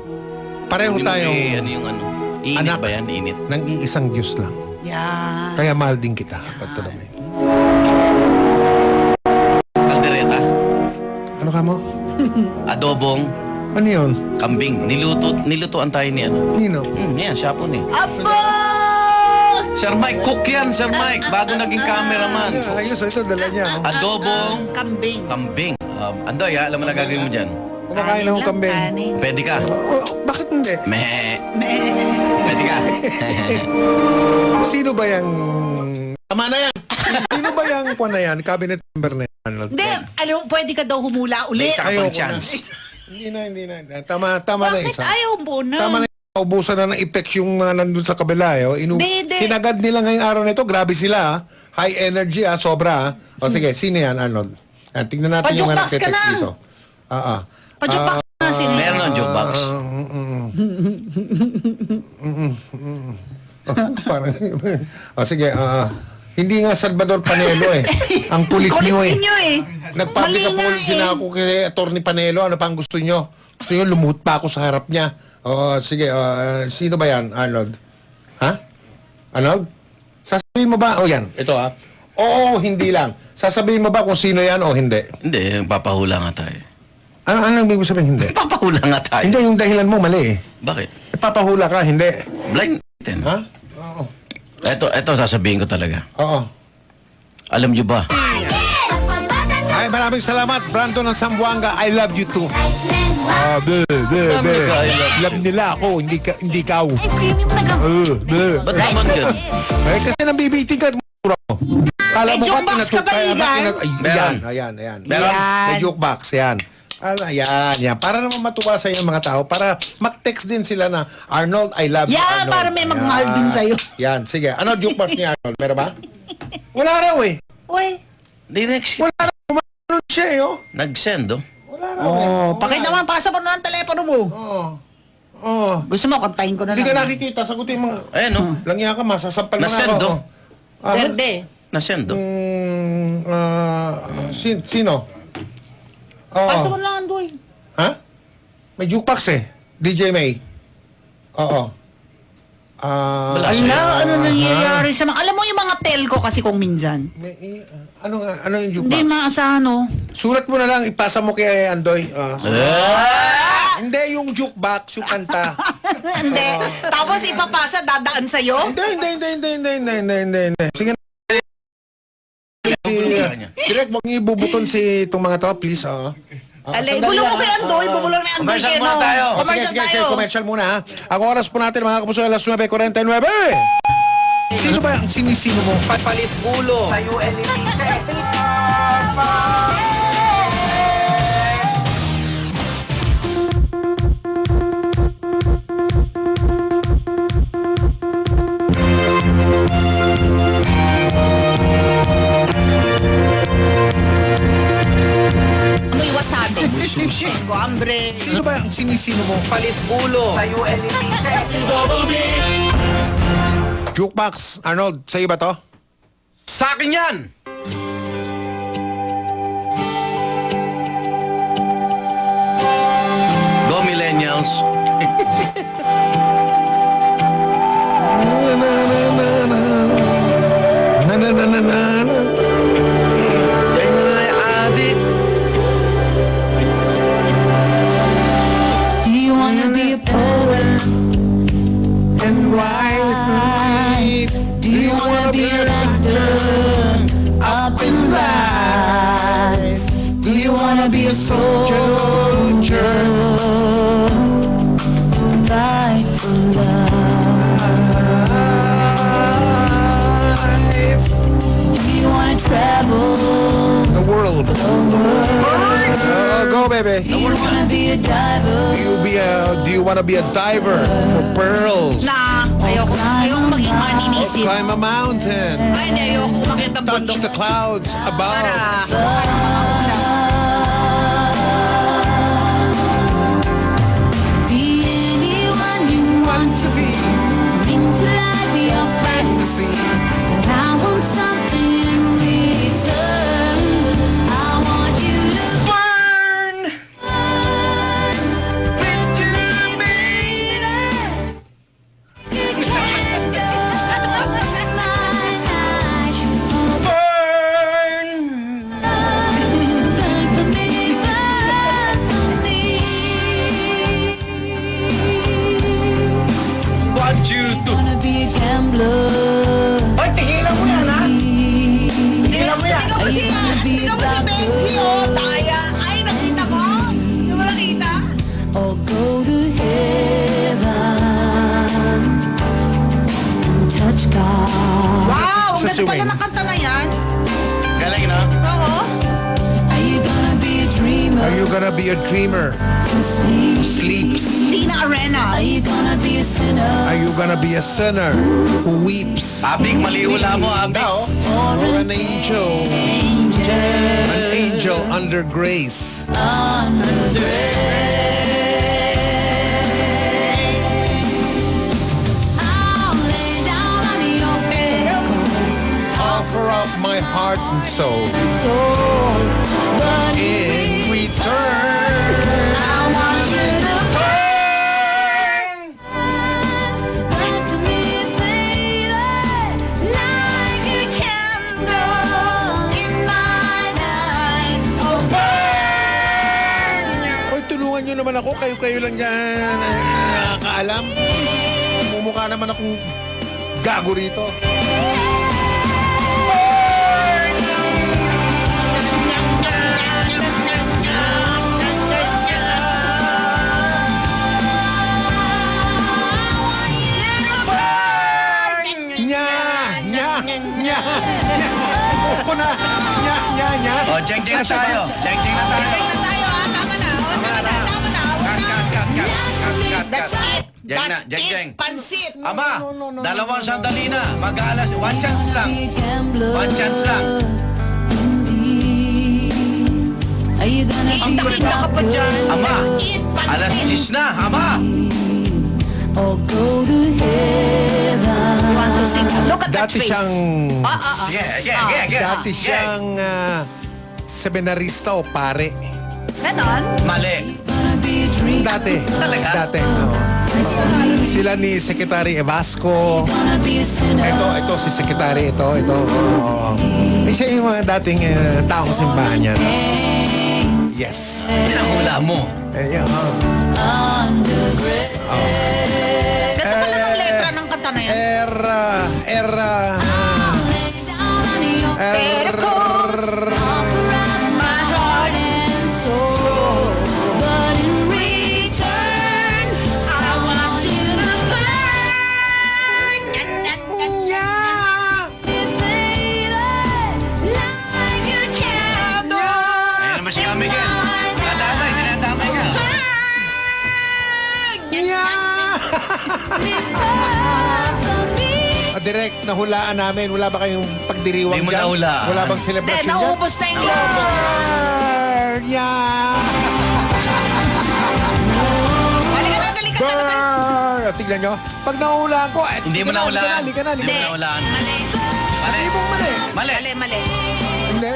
pareho Hindi mo tayong ano yung ano? Init anak. ba yan? Init. ng iisang Diyos lang. Yan. Kaya mahal din kita, Bartolome. Kaldereta. Ano ka mo? Adobong. Ano yun? Kambing. Nilutuan tayo ni ano. Nino? Yan, siya po ni. Aba! Sir Mike, cook yan, Sir Mike. Bago naging cameraman. Ayos, ito, dala niya. Oh. Adobong Kambing. kambing. Andoy, alam mo na gagawin mo dyan. Kumakain akong kambing. Kanin. Pwede ka. Oh, bakit hindi? Meh. Meh. Pwede ka. Sino ba yung... Tama na yan! Sino ba yung kuha na yan? Cabinet member na yan? Hindi, alam mo, pwede ka daw humula May uli. isa ka Ayoko pang chance. Hindi na. Tama na Bakit isa. ayaw mo na? Tama na. Ubusan na ng effects yung nandun sa kabila. Eh. Hindi. Sinagad nila ngayong araw nito. Grabe sila. Ah. High energy. Sobra. O sige, sino yan, Arnold? Tingnan natin yung Pa-jukebox ka nagte-text na. dito. Pa-jukebox na sino. Meron ng jukebox. Parang, sige, hindi nga Salvador Panelo eh. Ang kulit Kulit nyo eh. ninyo eh. Nag-public Mali nga apology na ako kay Atty. Panelo. Ano pang gusto nyo? Gusto nyo, lumuhot pa ako sa harap niya. Sige, sino ba yan, Arnold? Ha? Arnold? Sasabihin mo ba? Yan, ito ha. Oo, hindi lang. Sasabihin mo ba kung sino yan o hindi? Hindi, papahula nga tayo. Ano ang ibig sabihin hindi? Papahula nga tayo. Hindi, yung dahilan mo mali eh. Bakit? Papahula ka, hindi. Blind natin. Ha? Oo. Ito sasabihin ko talaga. Oo. Alam nyo ba? Ay, maraming salamat, Brandon ng Zamboanga. I love you too. Be. Love nila ako, hindi ikaw. Ba't naman gan? Eh, kasi nabibiting ka, mura mo. Kala mo jukebox ka ba, Igan? Ayan. Meron? May jukebox, yan. Ayan. Para naman matuwa sa mga tao, para mag-text din sila na, Arnold, I love you, Yan, Arnold. para may magmahal din sa'yo. Yan, sige. Ano jukebox ni Arnold? Meron ba? Wala raw eh. Uy. Di next. Wala raw. Umanon siya eh, oh. Nag-send, oh. Wala raw eh. Pakita naman, pasa mo na ang telepono mo. Oo. Gusto mo, kontahin ko na Hindi ka lang. nakikita, sagutin mo. Ayan, oh. Langya ka, masasampal mo na Nasend, ako. oh. Verde. Nasend, oh. Sino? Pasa mo Oo. lang, Andoy. Ha? May jukebox eh. DJ May. Oo. Wala Ala, sa'yo. ano nangyayari sa mga... Alam mo yung mga telco kasi kung minsan. Ano yung Hindi jukebox? maasahan, no? Sulat mo na lang, ipasa mo kay Andoy. Hindi, yung jukebox, yung kanta. Hindi. Tapos ipapasa, dadaan sa'yo? Hindi. Sige na. Direct, huwag niyo ibubuton si itong mga to, please. Alay, bulong mo kay Andoy, bubulong ni Andoy Commercial kay muna tayo. Commercial tayo. Commercial muna ha. Ang oras po natin mga kapuso, alas 9:49. Sino ba ang sinisino mo? Palit ulo sa May wasabi. Tengo hambre. Sino ba ang sinisino mo? Palit ulo sa Jukebox, Arnold, sa'yo ba to? Sa akin yan! Go millennials. Do you wanna be a poet? And right. Do you wanna be an actor? Up in lights. Do you wanna be a soldier? Fight for life. Do you wanna travel The world. the world? Go, baby. Do you wanna be a diver? Do you wanna be a diver for pearls? Na, ayoko maging maninisid. Climb a mountain. Ay, hindi, ayoko umakit ang Touch bundok. the clouds above. Be anyone you want to be. Bring to life your fantasies. But I want something in return. I want you to burn. Burn for me, baby. You can't go my night. Burn! Burn for me, burn for me. One, two, two. Wanna be a gambler. Ay, tigilan mo yan, ha? Tingnan mo yan. Tingnan mo si Benji, oh. Taya. Ay, nakita ko. Hindi mo nakita? Or go to heaven and touch God. Wow, ang Sa ganda pala swing. ng kanta na yan. Galing, no? Oo. Are you gonna be a dreamer Are you gonna be a dreamer who sleeps? who sleeps? Tina Arena. Are you gonna be a sinner Are you gonna be a sinner who weeps? Abing, maliwala mo, Abing. or Or an an angel? angel An angel under grace. under grace? I'll lay down on your bed, Offer up my heart and soul. soul, but In return, I want you to burn for me, baby, like a candle in my night. Oh, burn. Hoy, tulungan nyo naman ako. Kayo lang dyan. Nakakaalam. Mumukha naman akong gago rito. Nya! Ako na! Nya! O, jeng-jeng na tayo. Jeng-jeng na tayo. Tingnan tayo, ha? Tama na. Oh, tama na. Tama na. Cut. That's it. Jeng na, That's jeng-jeng. it. Pansit. Ama, dalawang sandali na. Mag-aalas. One chance lang. Be a gambler. One chance lang. Indeed. Are you gonna be Kita-kita ka pa dyan. Ama, That's it. Pansit. alas 10 na. Ama. or go to heaven? You want to sing? Look at that Dati face. siyang... Sige, sige. Dati siyang seminarista o pare. Ganon. Mali. Gonna be a dream. Dati. Talaga? Dati. Oo. Sila ni Secretary Evasco. Gonna be a sinner. Ito si Secretary, ito. Oh. Siya yung mga dating tao sa simbahan niya. Yes. Yan ang hula mo. Yan. Under grace. Ganda pala ng letra ng kanta na yan. Lay down on your offer up my heart and soul. But in return, I want you to burn. Baby, like a candle. Ayan naman si Miguel. Dinadamay ka. Direct, nahulaan namin. Wala ba kayong pagdiriwang Hindi mo dyan? nahulaan. Wala bang Hindi, celebration dyan? naubos na yung loob. Burn! Yeah! Halika na, halika na. Burn! Tignan nyo. Pag nahulaan ko, Hindi mo nahulaan. Halika na. Hindi mo nahulaan. Mali. Mali. Mali. Mali. Mali, mali. Hindi.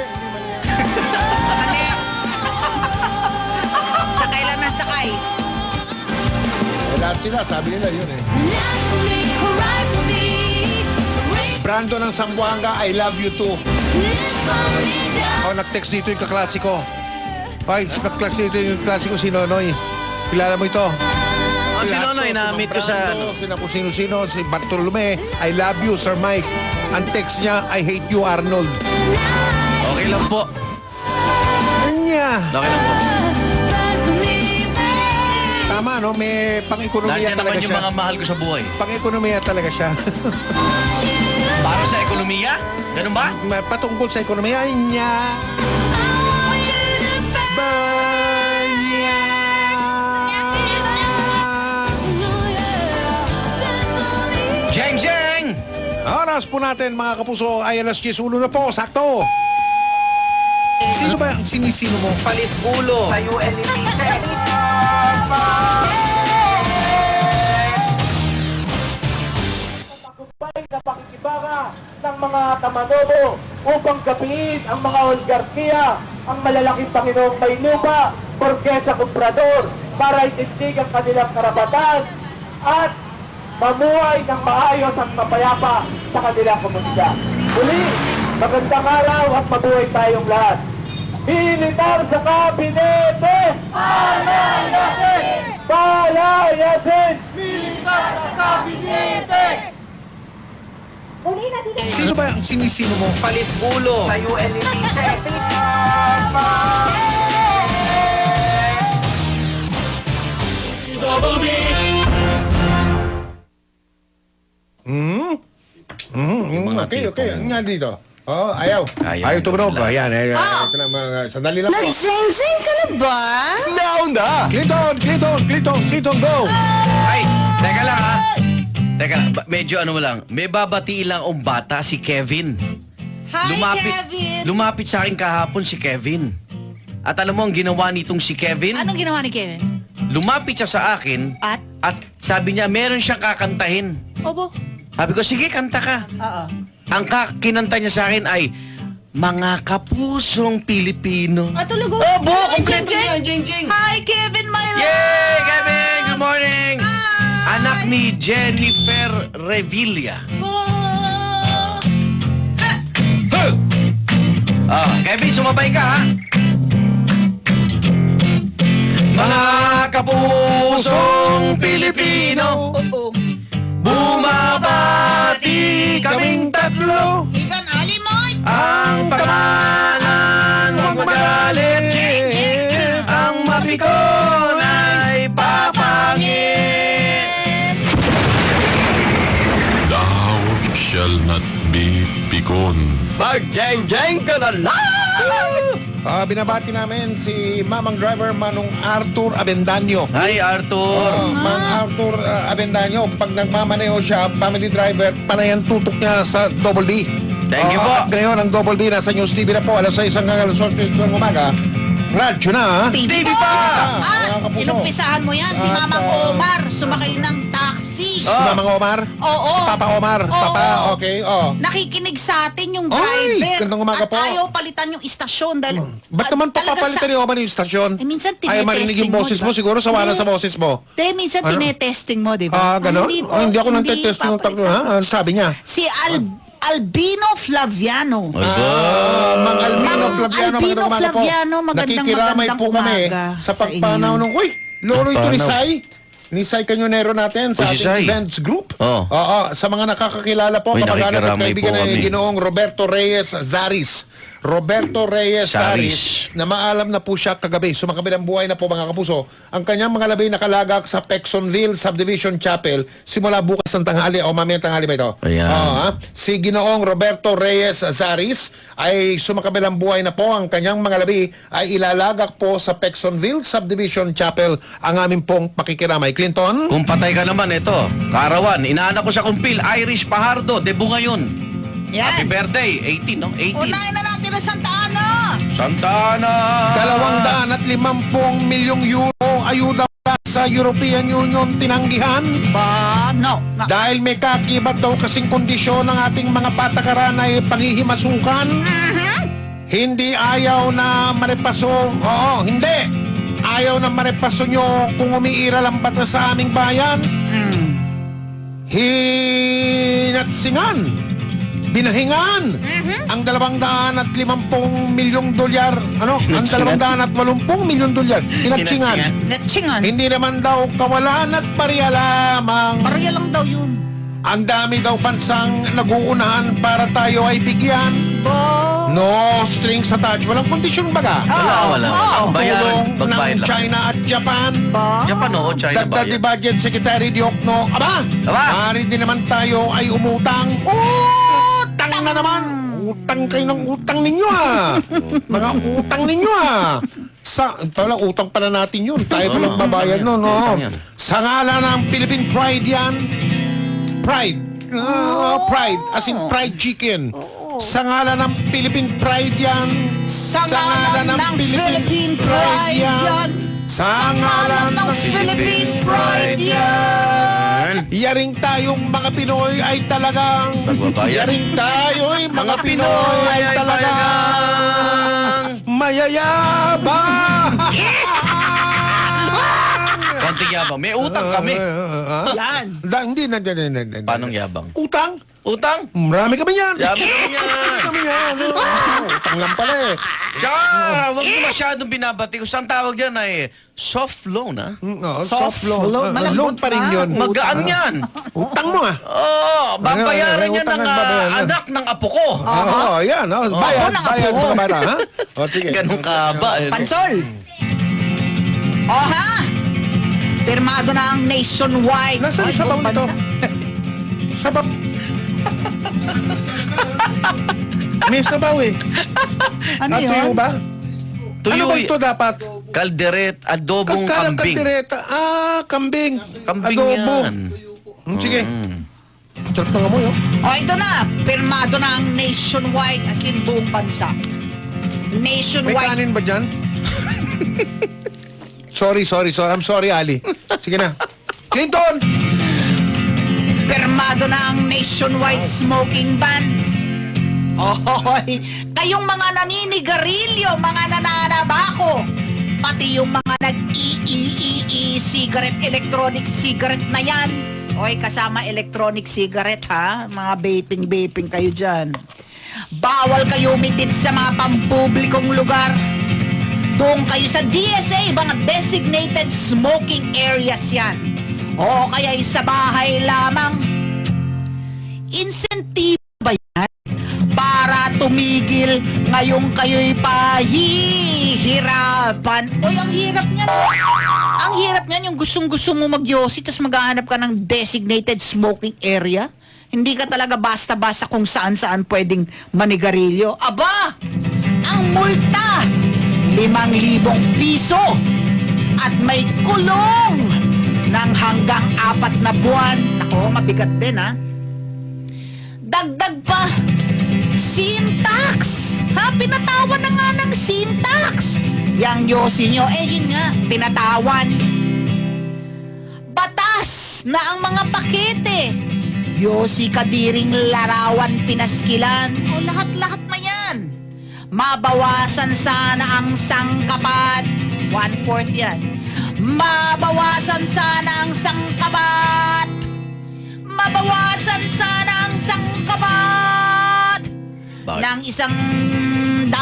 Mali. Sakay lang na sakay. Lahat sila, sabi nila yun eh. Laugh for me, cry for me. Brando ng Zamboanga, I love you too. Live for me down. Nag-text dito yung kaklasiko. Nag-text dito yung klasiko si Nonoy. Kilala mo ito? Si Nonoy, na-meet ko sa Sina kung sino-sino, si Bartolome, I love you, Sir Mike. Ang text niya, I hate you, Arnold. Okay lang po. Anya. Okay lang po. Fight for me, babe. Tama, no? May pang-ekonomiya Nandiyan naman talaga yung siya. mga mahal ko sa buhay. Pang-ekonomiya talaga siya. Para sa ekonomiya? Ganun ba? Patungkol sa ekonomiya niya. Banya. Jeng Jeng! Oras po natin mga kapuso ay alas 10:01 na po, sakto. Sino ba ang sinisino mo? Palit ulo. Sa Tagumpay na pakikibaka ng mga tamanobo upang gapiin ang mga oligarkiya, ang malalaking Panginoong may lupa, Borgesa Comprador, para itindig ang kanilang karapatan at mamuhay ng maayos at mapayapa sa kanilang komunidad. Muli, magandang araw at mabuhay tayong lahat. Militar sa kabinete! Palayasin! Palayasin! Militar sa kabinete! Sino ba ang sinisino mo? Palit ulo. Sa Okay. Ang nga dito. Oh, ayaw. Ayaw tumunog. Ayan. Ito na mga sandali lang po. Nag-jeng-jeng ka na ba? Clinton, go! Ay, teka lang ha. Teka lang, medyo ano lang. May babatiin lang ang bata, si Kevin. Hi, Kevin! Lumapit sa akin kahapon si Kevin. At alam mo ang ginawa nitong si Kevin? Anong ginawa ni Kevin? Lumapit siya sa akin At? sabi niya meron siyang kakantahin. Obo. Sabi ko, sige, kanta ka. Oo. Ang kinanta niya sa akin ay Mga Kapusong Pilipino. Talaga? Obo, Hi, kompleto Jeng-jeng. yan, Jeng-jeng. Hi, Kevin, my love! Yay, Kevin! Good morning! Hi! Anak ni Jennifer Revilla. Kevin, sumabay ka, ha? Mga Kapusong Pilipino, Oo. bumabati kaming tatlo. Igan, alimoy! Ang pangalan, huwag magalit. Ang mapikon ay papangin. Thou shall not be pikon. Mag-jeng-jeng ka na lang! Binabati namin si Mamang Driver Manong Arthur Avendaño. Hi, Arthur. Mang Arthur Avendaño, pag nagmamaneho siya, family driver, panayan tutok niya sa Double B. Thank you po. At ngayon, ang Double B nasa News TV na po, alas 6 hanggang alas 8 ng umaga. Radyo na, ha? TV TV pa! pa! At Mga kapuso. inumpisahan mo yan, si At, Mamang Omar, sumakay ng taxi. Si Mamang Omar? Oo. Si Papa Omar? Oo. Papa, okay, oh. Nakikinig sa atin yung Ay, driver. gandang umaga at po. ayaw palitan yung istasyon dahil... Ba't naman talagang papapalitan ni Omar yung istasyon? Eh, minsan Ayaw marinig yung tinetesting mo, boses mo, diba? siguro sawa na Hindi. sa boses mo. Minsan Ano? tinetesting mo, di ba? Ganon? po, Hindi ako nang testing ng tatlo, ha? Ano sabi niya? Si Albino Flaviano. Mang Albino Mang Flaviano, Albino magandang umaga po. Flaviano, Nakikiramay po kami umaga sa sa pagpanaw inyo. ng... Uy, lolo ito ni Pagpanaw. Sai. Ni Sai Canyonero natin sa Si ating Sai. events group. Oo. Oo, sa mga nakakakilala po, Uy, kamag-anak at nakikiramay kaibigan po na kami. Ginoong Roberto Reyes Zaris. Roberto Reyes Zaris, na maalam na po siya kagabi. Sumakabilang buhay na po mga kapuso. Ang kanyang mga labi nakalagak sa Pexonville Subdivision Chapel simula bukas ng tanghali o mamayang tanghali ba ito? Ayan. Oo, ha? Si Ginoong Roberto Reyes Zaris ay sumakabilang buhay na po. Ang kanyang mga labi ay ilalagak po sa Pexonville Subdivision Chapel ang aming pong pakikiramay. Clinton? Kung patay ka naman, ito. Kaarawan, inaanak ko sa kumpil, Irish Pajardo, debu ngayon. Happy Yan. birthday, 18, no? 18. Unahin na natin ang Santa Ana. Santa Ana! 250 milyong euro ayuda para sa European Union tinanggihan Ba? No. dahil may kakibat daw kasing kondisyon ng ating mga patakaran ay panghihimasukan. Hindi ayaw na maripaso. Oo, hindi. Ayaw na maripaso nyo kung umiiral ang batas sa aming bayan. Hinatsingan. Binahingan ang 250 milyong dolyar. Ano? Ang 280 milyong dolyar. Hinatsingan. Netchingan. Hindi naman daw kawalan at pariya lamang. Barya lang daw yun. Ang dami daw bansang naguunahan para tayo ay bigyan. Ba? No strings attached. Walang kondisyon baga. Wala. Ang bayan, Tulong magbayad ng lang. China at Japan. Ba? Japan, oo, China Dagdag ni bayan. Budget Secretary Diokno. Aba! Maaari din naman tayo ay umutang. Utang na naman! Utang kayo ng utang ninyo Mga utang ninyo utang pala natin yun. Tayo pa lang babayad no, no? Utang yan. Sa ngalan ng Philippine Pride yan. Pride. Pride. As in fried chicken. Sa ngalan ng Philippine Pride yan. Sa ngalan ng Philippine Pride yan. Sa ngalan ng Philippine Pride yan. Yaring tayong mga Pinoy ay talagang Magbabayad. Yaring tayo'y mga Pinoy ay talagang mayayabang. Konting yabang. May utang kami. Yan. Hindi. Paanong yabang? Utang? Utang? Marami kami yan. Yabang kami yan. Kami yan. Utang lang pala eh. Tsaka, huwag mo masyadong binabati. Kung saan tawag yan ay soft loan, ha? Soft loan. Malambot Loan pa rin na. yun. Magaan yan. Utang mo Oo, babayaran yan Utang ng ang babayaran. anak ng apo ko. Oo, yan. Bayad, Ako ng bayad apo. mga bata, ha? O, sige. Ganun ka ba? Pansol. O ha? Pirmado na ang nationwide. Nasaan Ay, sabaw buong nito? bansa. Sabaw. May sabaw eh. Ano Tuyo yun? ba? Ano ba Tuyo, ito dapat? kalderet, adobong kambing. Kaldereta. Kambing. Kambing Adobo. yan. Sige. Sarap ng amoy, oh. O ito na, pirmado na ang nationwide as in buong bansa. May Nationwide. kanin ba dyan? Sorry. I'm sorry, Ali. Sige na. Clinton! Pirmado na ang nationwide smoking ban. Ohoy, kayong mga naninigarilyo, mga nananabako, pati yung mga cigarette, electronic cigarette na yan. Oy, kasama electronic cigarette ha, mga vaping kayo dyan. Bawal kayo umitid sa mga pampublikong lugar. Doon kayo sa DSA, mga designated smoking areas yan. O kaya sa bahay lamang. Insentibo ba yan? Para tumigil ngayong kayo'y pahihirapan. Oy, ang hirap niyan. Ang hirap niyan yung gustong-gusto mo magyosi tapos maghahanap ka ng designated smoking area. Hindi ka talaga basta-basta kung saan-saan pwedeng manigarilyo. Aba! Ang multa! 5,000 piso! At may kulong ng hanggang 4 na buwan. Ako, mabigat din ha. Dagdag pa, sin tax! Ha, pinatawan na nga ng sin tax! Yang yosi nyo, yun nga, pinatawan. Batas na ang mga pakete. Yosi Kadiring larawan pinaskilan. O lahat-lahat na yan. Mabawasan sana ang sangkapat. 1/4 yan. Mabawasan sana ang sangkapat. Mabawasan sana ang sangkapat. Bakit? Ng 104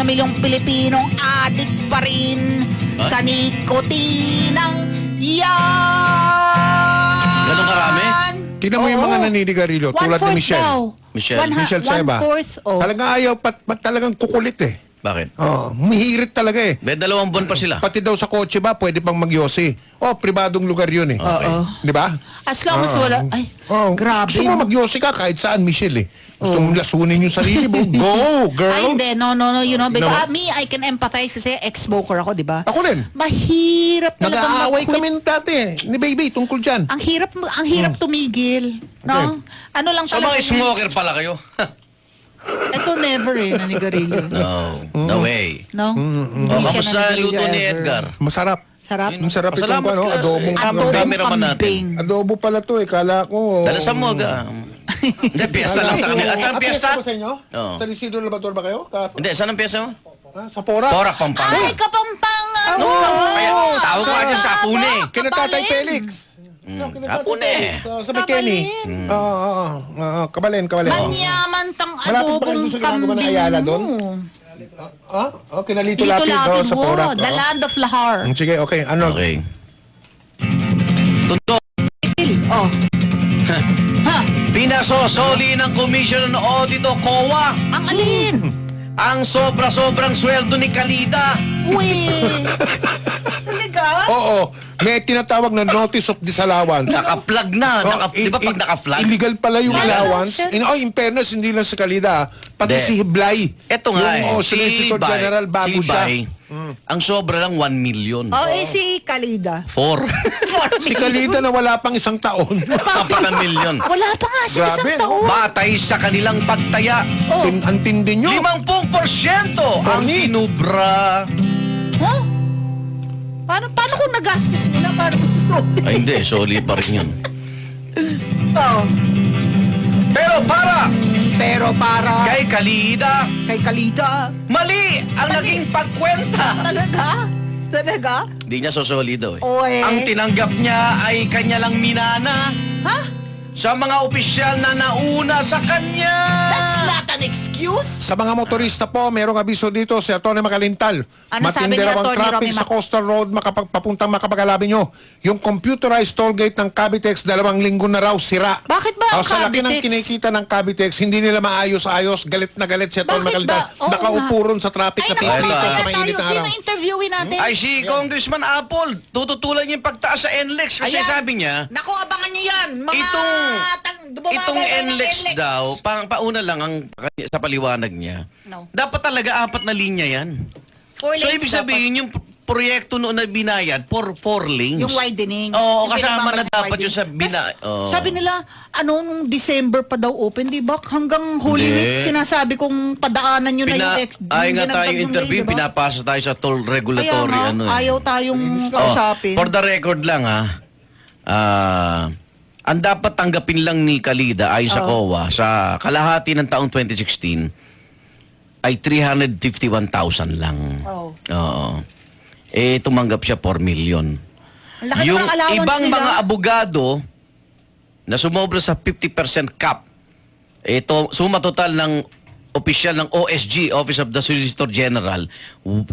milyong Pilipinong adik pa rin Huh? sa nikotinang yan. Ganun karami? Tingnan mo yung mga naninigarilyo, tulad ni Michelle. Michelle Seba. 1/4, oh. Talagang ayaw, talagang kukulit eh. Bakit? Mihirit talaga eh. May 2 buwan pa sila. Pati daw sa kotse ba, pwede pang magyosi. pribadong lugar yun eh. Okay. Di ba? As long as wala, ay, grabe. Gusto mo magyosi ka kahit saan, Michelle eh. Gusto mong lasunin yung sarili mo. Go, girl! Ay, hindi. No. You know, because Naman. me, I can empathize kasi ex-smoker ako, di ba? Ako rin. Mahirap talaga Nag-aaway mag-quit. kami dati ni baby tungkol dyan. Ang hirap tumigil. No? Ano lang So talaga. mga smoker pala kayo? Ito never nanigarilyo. No way. No? Hindi O, siya kamusta nanigarilyo luto ni ever. Edgar? Masarap. Sarap. Masarap itong Pasalamat ka. adobong Adobong cameraman natin. kambing. Adobo pala to eh. Kala ko. Dalasan mo aga. Hindi, piyesta lang sa kanila. At saan piyesta? ba sa inyo? Oo. Sa Isidro Labator ba kayo? Hindi, saan ang piyesta mo? Sa Porac. Porac, Pampanga. Ay, Kapampangan! No, kaya tawag ko dyan sa Apune. Kina Tatay Felix. Apune. Sa Bekeni. Kabalen. Manyaman tang Malapit ba kayo adobong sa ginagawa ng kambing Ayala doon? mo. Kinalito Dito lapid lapid sa mo, Porac. the land of Lahar. Sige, okay. Ano? Okay. Tundo. Oh. Ha? Pinasosoli ng Commission on Audit o COA Ang alin? ang sobra-sobrang sweldo ni Kalida. Uy! Talaga? Oo. May tinatawag na notice of disallowance. Naka-plug na. Di ba pag naka-flag? Illegal pala yung Wala. allowance. In fairness, hindi lang sa Kalida. Pati Hindi. si Hiblay. Eto nga Yung Solicitor General bago siya. Ang sobra lang 1 million. Oh, si Kalida. 4. Si Kalida na wala pang isang taon. Apat na milyon. Wala pa nga siya isang Grabe, taon. Batay sa kanilang pagtaya. Ang tindi nyo. 50% ang Tony. tinubra. Huh? Paano kung nagastos mo na? Paano mo susuli? Ay hindi, soli pa rin yun. Oh. Pero para Kay Kalida, Kalida. mali ang naging pagkwenta. Talaga? Hindi niya sosoli daw eh. Oy. Ang tinanggap niya ay kanya lang minana Ha? sa mga opisyal na nauna sa kanya. That's not an excuse. Sa mga motorista po, merong abiso dito si Atty. Makalintal. Ano sabi ni raw ang Atty. traffic Romy sa Coastal Road papuntang Makapagalabi nyo. Yung computerized toll gate ng Cavitex, 2 linggo na raw sira. Bakit ba ang Sa laki ng Cavitex? kinikita ng Cavitex, hindi nila maayos-ayos. Galit na galit si Atty. Bakit Makalintal. ba? Oo Nakaupo ron sa traffic na naku, Ito, pinito ah. sa mainit na araw. Sino interviewin natin? Ay si Congressman Apple, tututulan niya yung pagtaas sa NLEX kasi Ayan. sabi niya, Naku, abangan niyo yan. Mga itong NLEX daw, pauna lang ang sa paliwanag niya. No. Dapat talaga 4 na linya yan. 4 So lanes ibig dapat. sabihin yung proyekto noon na binayad for 4 lanes. Yung widening. Oo, Yung kasama na pinagmamalaki dapat widening. yung sa Tas, Oo. Sabi nila, nung December pa daw open, di ba? Hanggang Holy Hindi. Week, sinasabi kong padaanan nyo na yung Ay nga dinagdag tayo yung interview, rate, di ba? pinapasa tayo sa toll Kaya regulatory. nga, ano, eh. ayaw tayong Oh, kausapin. for the record lang ang dapat tanggapin lang ni Kalida ayon sa COA sa kalahati ng taong 2016 ay 351,000 lang. Oo. Oo. Tumanggap siya 4 million. Ang laki Yung ng allowance ibang nila. mga abogado na sumobra sa 50% cap, suma total ng opisyal ng OSG, Office of the Solicitor General,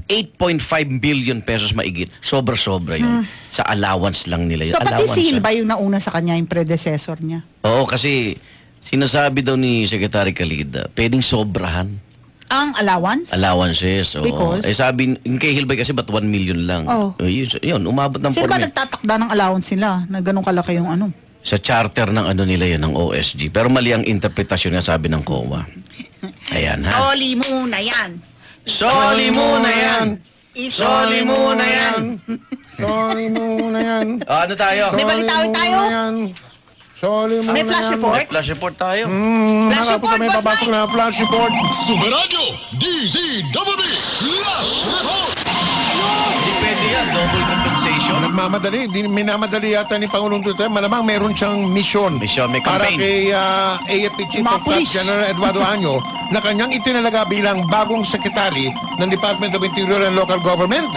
8.5 billion pesos maigit. Sobra-sobra yun. Sa allowance lang nila yun. So, pati Allowance, si Hilba yung nauna sa kanya, yung predecessor niya. Oo, kasi sinasabi daw ni Secretary Kalida, pwedeng sobrahan. Ang allowance? Allowances. Oo. Because? Sabi, yung kay Hilbay kasi ba't 1 million lang? Oh. Yun, umabot ng 4 Sino ba million. nagtatakda ng allowance nila na ganun kalaki yung ano? Sa charter ng ano nila yun, ng OSG. Pero mali ang interpretasyon nga sabi ng COA. Ayan, ha? Soli muna yan. Soli muna yan! Soli muna yan! Sorry muna yan. Ano tayo? May balitawin tayo? Sorry muna May flash yan. report? Flash report tayo. Flash Tapos report, may Boss papasok Mike. na flash report. Super Radio DZWB Flash Report. Mission? Nagmamadali. Minamadali yata ni Pangulong Duterte. Malamang meron siyang mission. Mission, may para campaign. kay AFP Chief Mga of Staff pulis. General Eduardo Año na kanyang itinalaga bilang bagong sekretary ng Department of Interior and Local Government.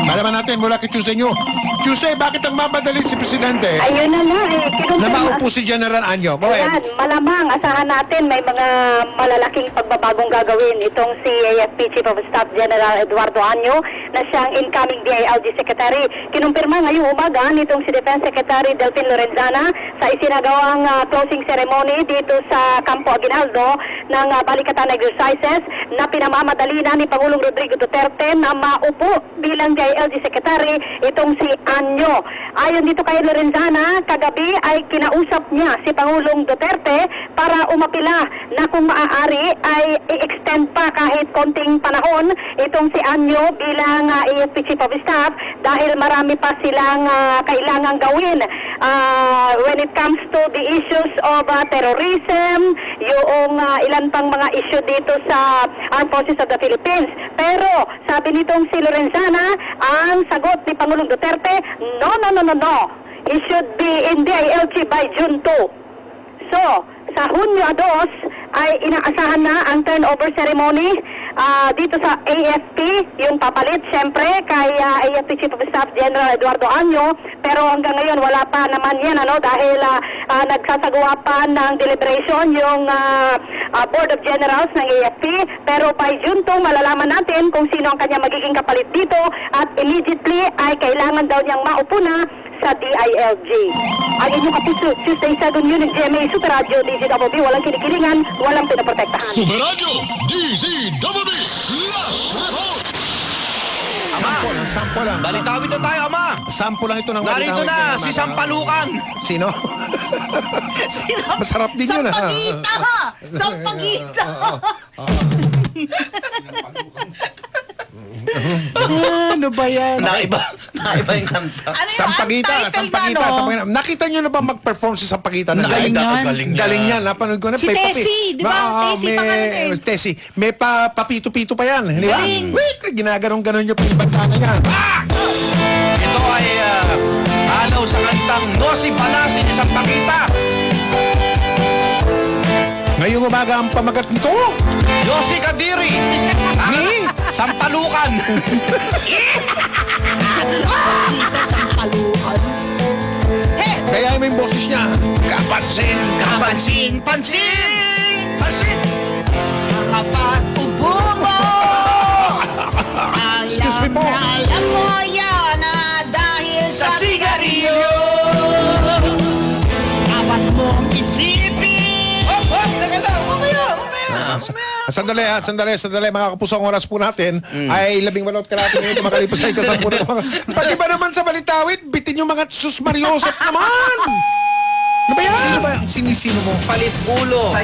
Malaman natin mula kay Tuesday nyo. Tuesday, bakit nagmamadali si Presidente Ayun na nga eh. na maupo si General Año? Go Ayan, ahead. malamang asahan natin may mga malalaking pagbabagong gagawin itong si AFP Chief of Staff General Eduardo Año na siyang incoming DILG Secretary. Kinumpirma ngayong umaga nitong si Defense Secretary Delfin Lorenzana sa isinagawang closing ceremony dito sa Campo Aguinaldo ng Balikatan Exercises na pinamamadali na ni Pangulong Rodrigo Duterte na maupo bilang DILG Secretary itong si Año. Ayon dito kay Lorenzana, kagabi ay kinausap niya si Pangulong Duterte para umapila na kung maaari ay i-extend pa kahit konting panahon itong si Año bilang AFP Chief of Staff dahil marami pa silang kailangang gawin when it comes to the issues of terrorism, yung ilan pang mga issue dito sa Armed Forces of the Philippines. Pero sabi nitong si Lorenzana, ang sagot ni Pangulong Duterte, no. It should be in DILG by June 2. So, sa Hunyo 2 ay inaasahan na ang turnover ceremony dito sa AFP, yung papalit syempre kay AFP Chief of Staff General Eduardo Año, pero hanggang ngayon wala pa naman yan dahil nagsasagawa pa ng deliberation yung Board of Generals ng AFP, pero by June 2 malalaman natin kung sino ang kanya magiging kapalit dito at immediately ay kailangan daw niyang maupo na sa DILG. Ang inyong kapuso, Tuesday 7 Unit GMA Super Radio DZWB, walang kinikilingan, walang pinaprotektahan. Superadyo DZWB Flash Report. Sampo lang. Balitawin na tayo, Ama. Sampo lang ito ng Narito balitawin na naman. si Sampalukan. Sino? Masarap din yun. Sampagita! Sampagita! Ano ba yan? Naiba yung kanta. Ano yung Sampagita, ang title Sampagita, ba, no? Sampagita. Nakita nyo na ba mag-perform si Sampagita? Galing yan. Galing yan. Napanood ko na. Si May Tessie, di ba? Tessie pangalan eh. Tessie. May papito-pito pa yan. Di ba? Galing. Wait! Ginaganon-ganon yung pinibanta na yan. Ito ay alaw sa kantang Nosi Balasi ni Sampagita. Ngayong umaga ang pamagat nito. Josie Kadiri. Ang Sampalukan. Sampalukan. Kaya may boses niya. Kapansin, Pansin, pansin, pansin. Kapag upo mo, Excuse me po. alam mo yan na dahil sa sigarilyo. dapat mong isipin. Teka lang, mamaya. Sandali, mga kapuso, ang oras po natin ay 18 kalahati ngayon makalipas ay kasampu na. Pati ba naman sa Balitawid, bitin yung mga sus Mariosep naman! Ano ba yan? Sino ba? Sinisino mo? Palit ulo. Sa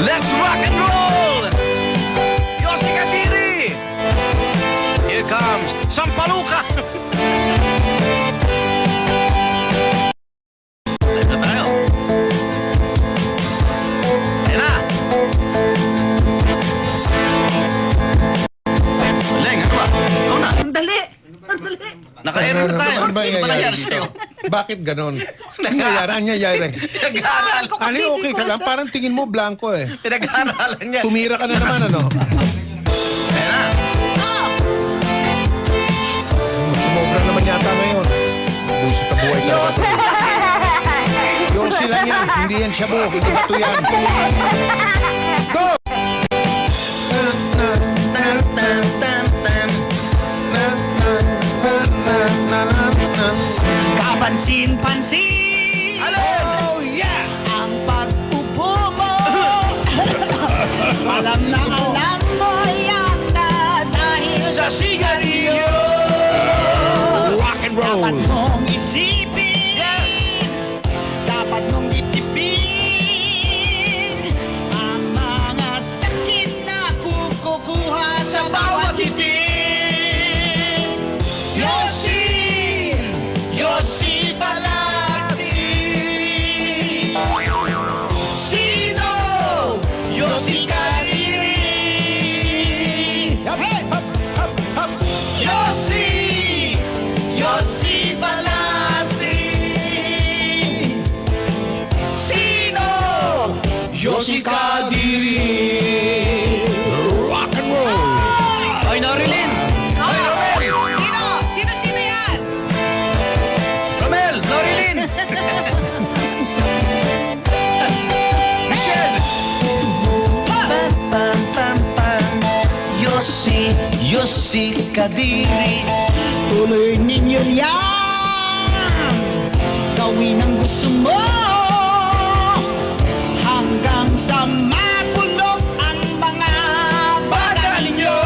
Let's rock and roll! Josie Kadiri! Here comes Sampalukan! Ayan na tayo. Ayan na! Galing, ano ba? Ikaw na. Sandali. Naka-air na tayo. Ano ba Ano ba nangyari nangyayari sa'yo? dito? Bakit ganon? Ano nangyayari? Pinag-aaralan ko. Ano yung okay ka lang? Parang tingin mo blanco eh. Pinag-aaralan niya. Tumira ka na naman, ano? Ayan na. Sumobra naman yata ngayon. Busit na buhay talaga. Yossi lang yan. Hindi yan shabu. Hindi bato yan. Go! Kapansin-pansin. Oh, yeah! Ang pag-upo mo. Alam mo yan na dahil Sa sigarilyo. Rock and roll! dapat mong isipin. Dapat mong itipin ang mga sakit na Yossi Palasi. Sino? Yossi Kadiri. Rock and roll. Ay, Norilyn! Ay, Romel! Sino? Sino yan? Romel! Norilyn! Michelle! Yossi Kadiri. Tuloy ninyo yan. Gawin ang gusto mo. Hanggang sa mapulot ang mga bata ninyo.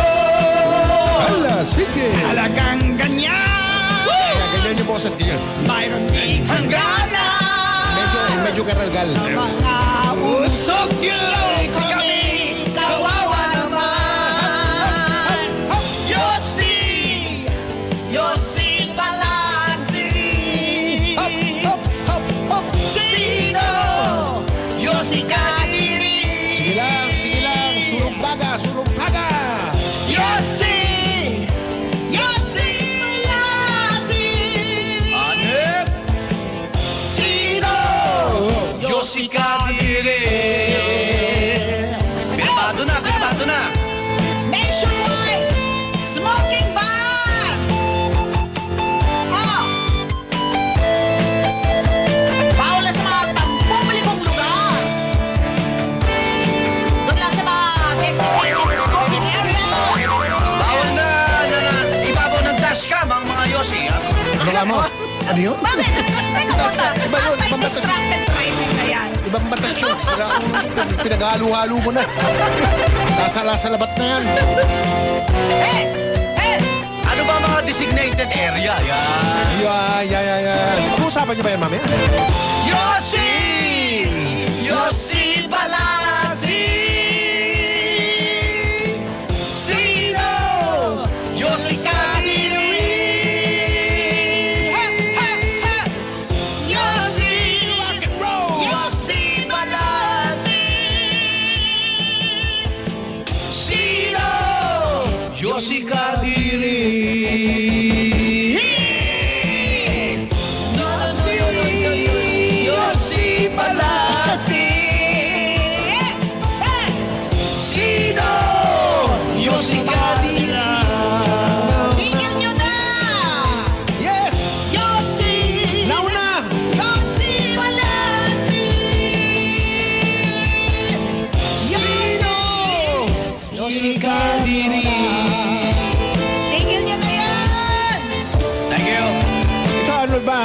Hala, sige. Talagang ganyan. Kaya ganyan yung boses, ganyan. Mayroon din hangganan. Medyo karagal. Mga usok nyo kami kawawa naman. Yossi, Yossi Palasi. Hop, hop, hop. Sino? Yossi Kadiri. Sige lang, sige lang. Surong baga. Yossi, Yossi Palasi. Hanep! Sino? Yossi Kadiri. Pinabado na. Nationwide Smoking Ban! Oh! Bawal na sa mga pampublikong lugar. Doon lang sa mga designated smoking areas. Bawal na sa ibabaw ng dashcam ang mga Yossi. Ano ka mo? Ano yun? Bakit? Teka muna. Iba yun, ibang batas. Anti-distracted driving na yan. Ibang batas yun. Pinaghalo-halo mo na. Nasa labat na yan. Eh! Eh! Ano ba mga designated area? Yan. Yan. Pag-uusapan niyo ba yan, mamaya? Yossi! Yossi Palasi! Sino? Yossi Kadiri! Yossi! Yossi Palasi! Sino? Yossi Kadiri! Yossi Palasi! Sino? Yossi Kadiri! Tingnan nyo na! Yes! Yossi! Nauna! Yossi Palasi! Sino? Yossi Kadiri! Tingnan nyo na yan! Thank you! Ikaw, ano ba?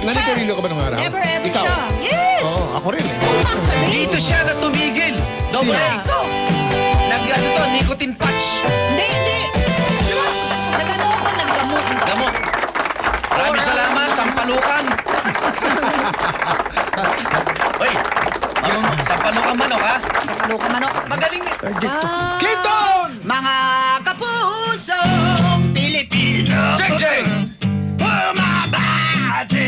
Nanikarilyo ka ba nung araw? Never ever Ikaw? siya. Yes! Oo, ako rin eh. Tumakas sa Dito siya na tumigil. Doble. Ito. Nag-ano to, nicotine patch. Hindi. Diba? Nagano ako, naggamot. Gamot. Maraming salamat, sampalukan. Uy, sampalukan manok ha? Ano ka manok? Magaling eh. Clinton! Mga kapusong Pilipino. Jeng! Bumabati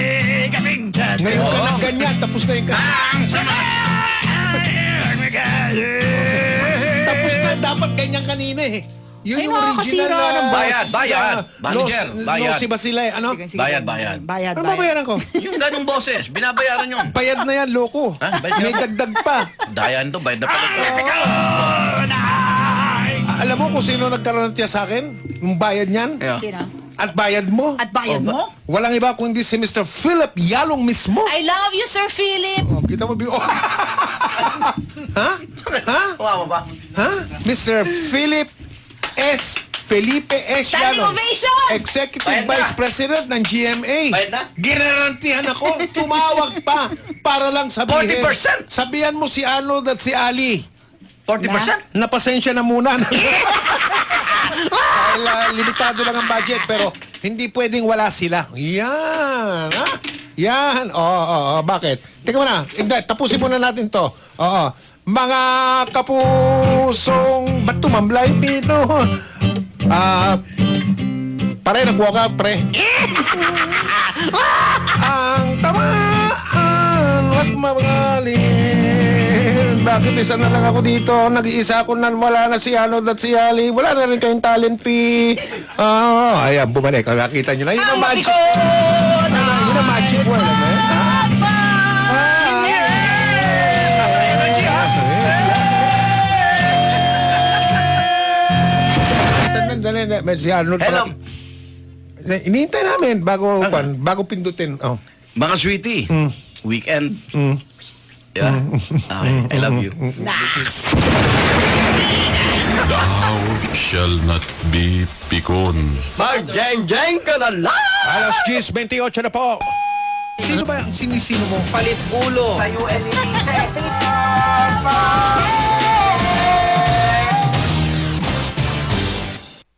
kaming tatlo. Ngayon ka ng ganyan, tapos na yung Ang sama ang magaling. Tapos na, dapat ganyan kanina eh. Yun Ay, yung original nakakasira ng Bayad. Manager, bayad. Si Basilay, ano? Bayad. Bayad. Ano ba bayaran ko? Yung ganong boses, binabayaran yun. Bayad na yan, loko. Ha? Bayad May na? dagdag pa. Dayan to, bayad na pala to. Alam mo kung sino nagkaroon ng tiya sa akin? Yung bayad niyan? Sino? At bayad mo? At bayad mo? Walang iba kundi si Mr. Philip Yalong mismo. I love you, Sir Philip. Oh, kita mo, oh. Ha? Wow ba? Ha? Mr. Felipe S. Standing Yalong. ovation! Executive Bayad na. Vice President ng GMA. Bayad na? Ginarantihan ako. Tumawag pa para lang sabihin. 40%? Sabihan mo si Arnold at si Ali. 40%? Napasensya na muna. Dahil limitado lang ang budget pero hindi pwedeng wala sila. Yan. Ha? Yan. Oo. Bakit? Teka muna. Hindi, tapusin muna natin to. Oo. Mga kapusong ba't tumamblay pino? Pare, nag-walk out, pre. Ang tamaan at magaling Bakit isa na lang ako dito? Nag-iisa ako na wala na si Arnold at si Ali. Wala na rin kayong talent fee. Ayan, bumalik. Nakita nyo na. Yun ang magic. Yun ang magic word. Si Arnold Hello. pala. Inihintay namin bago pindutin. Oh. Mga sweetie, weekend. Mm. Yeah? Okay, I love you. Thou shall not be pikon. Mag-jeng-jeng ka na lang! Alas 10:28 na po. Sino ba? Sinisino mo? Palit ulo. Sa UNED.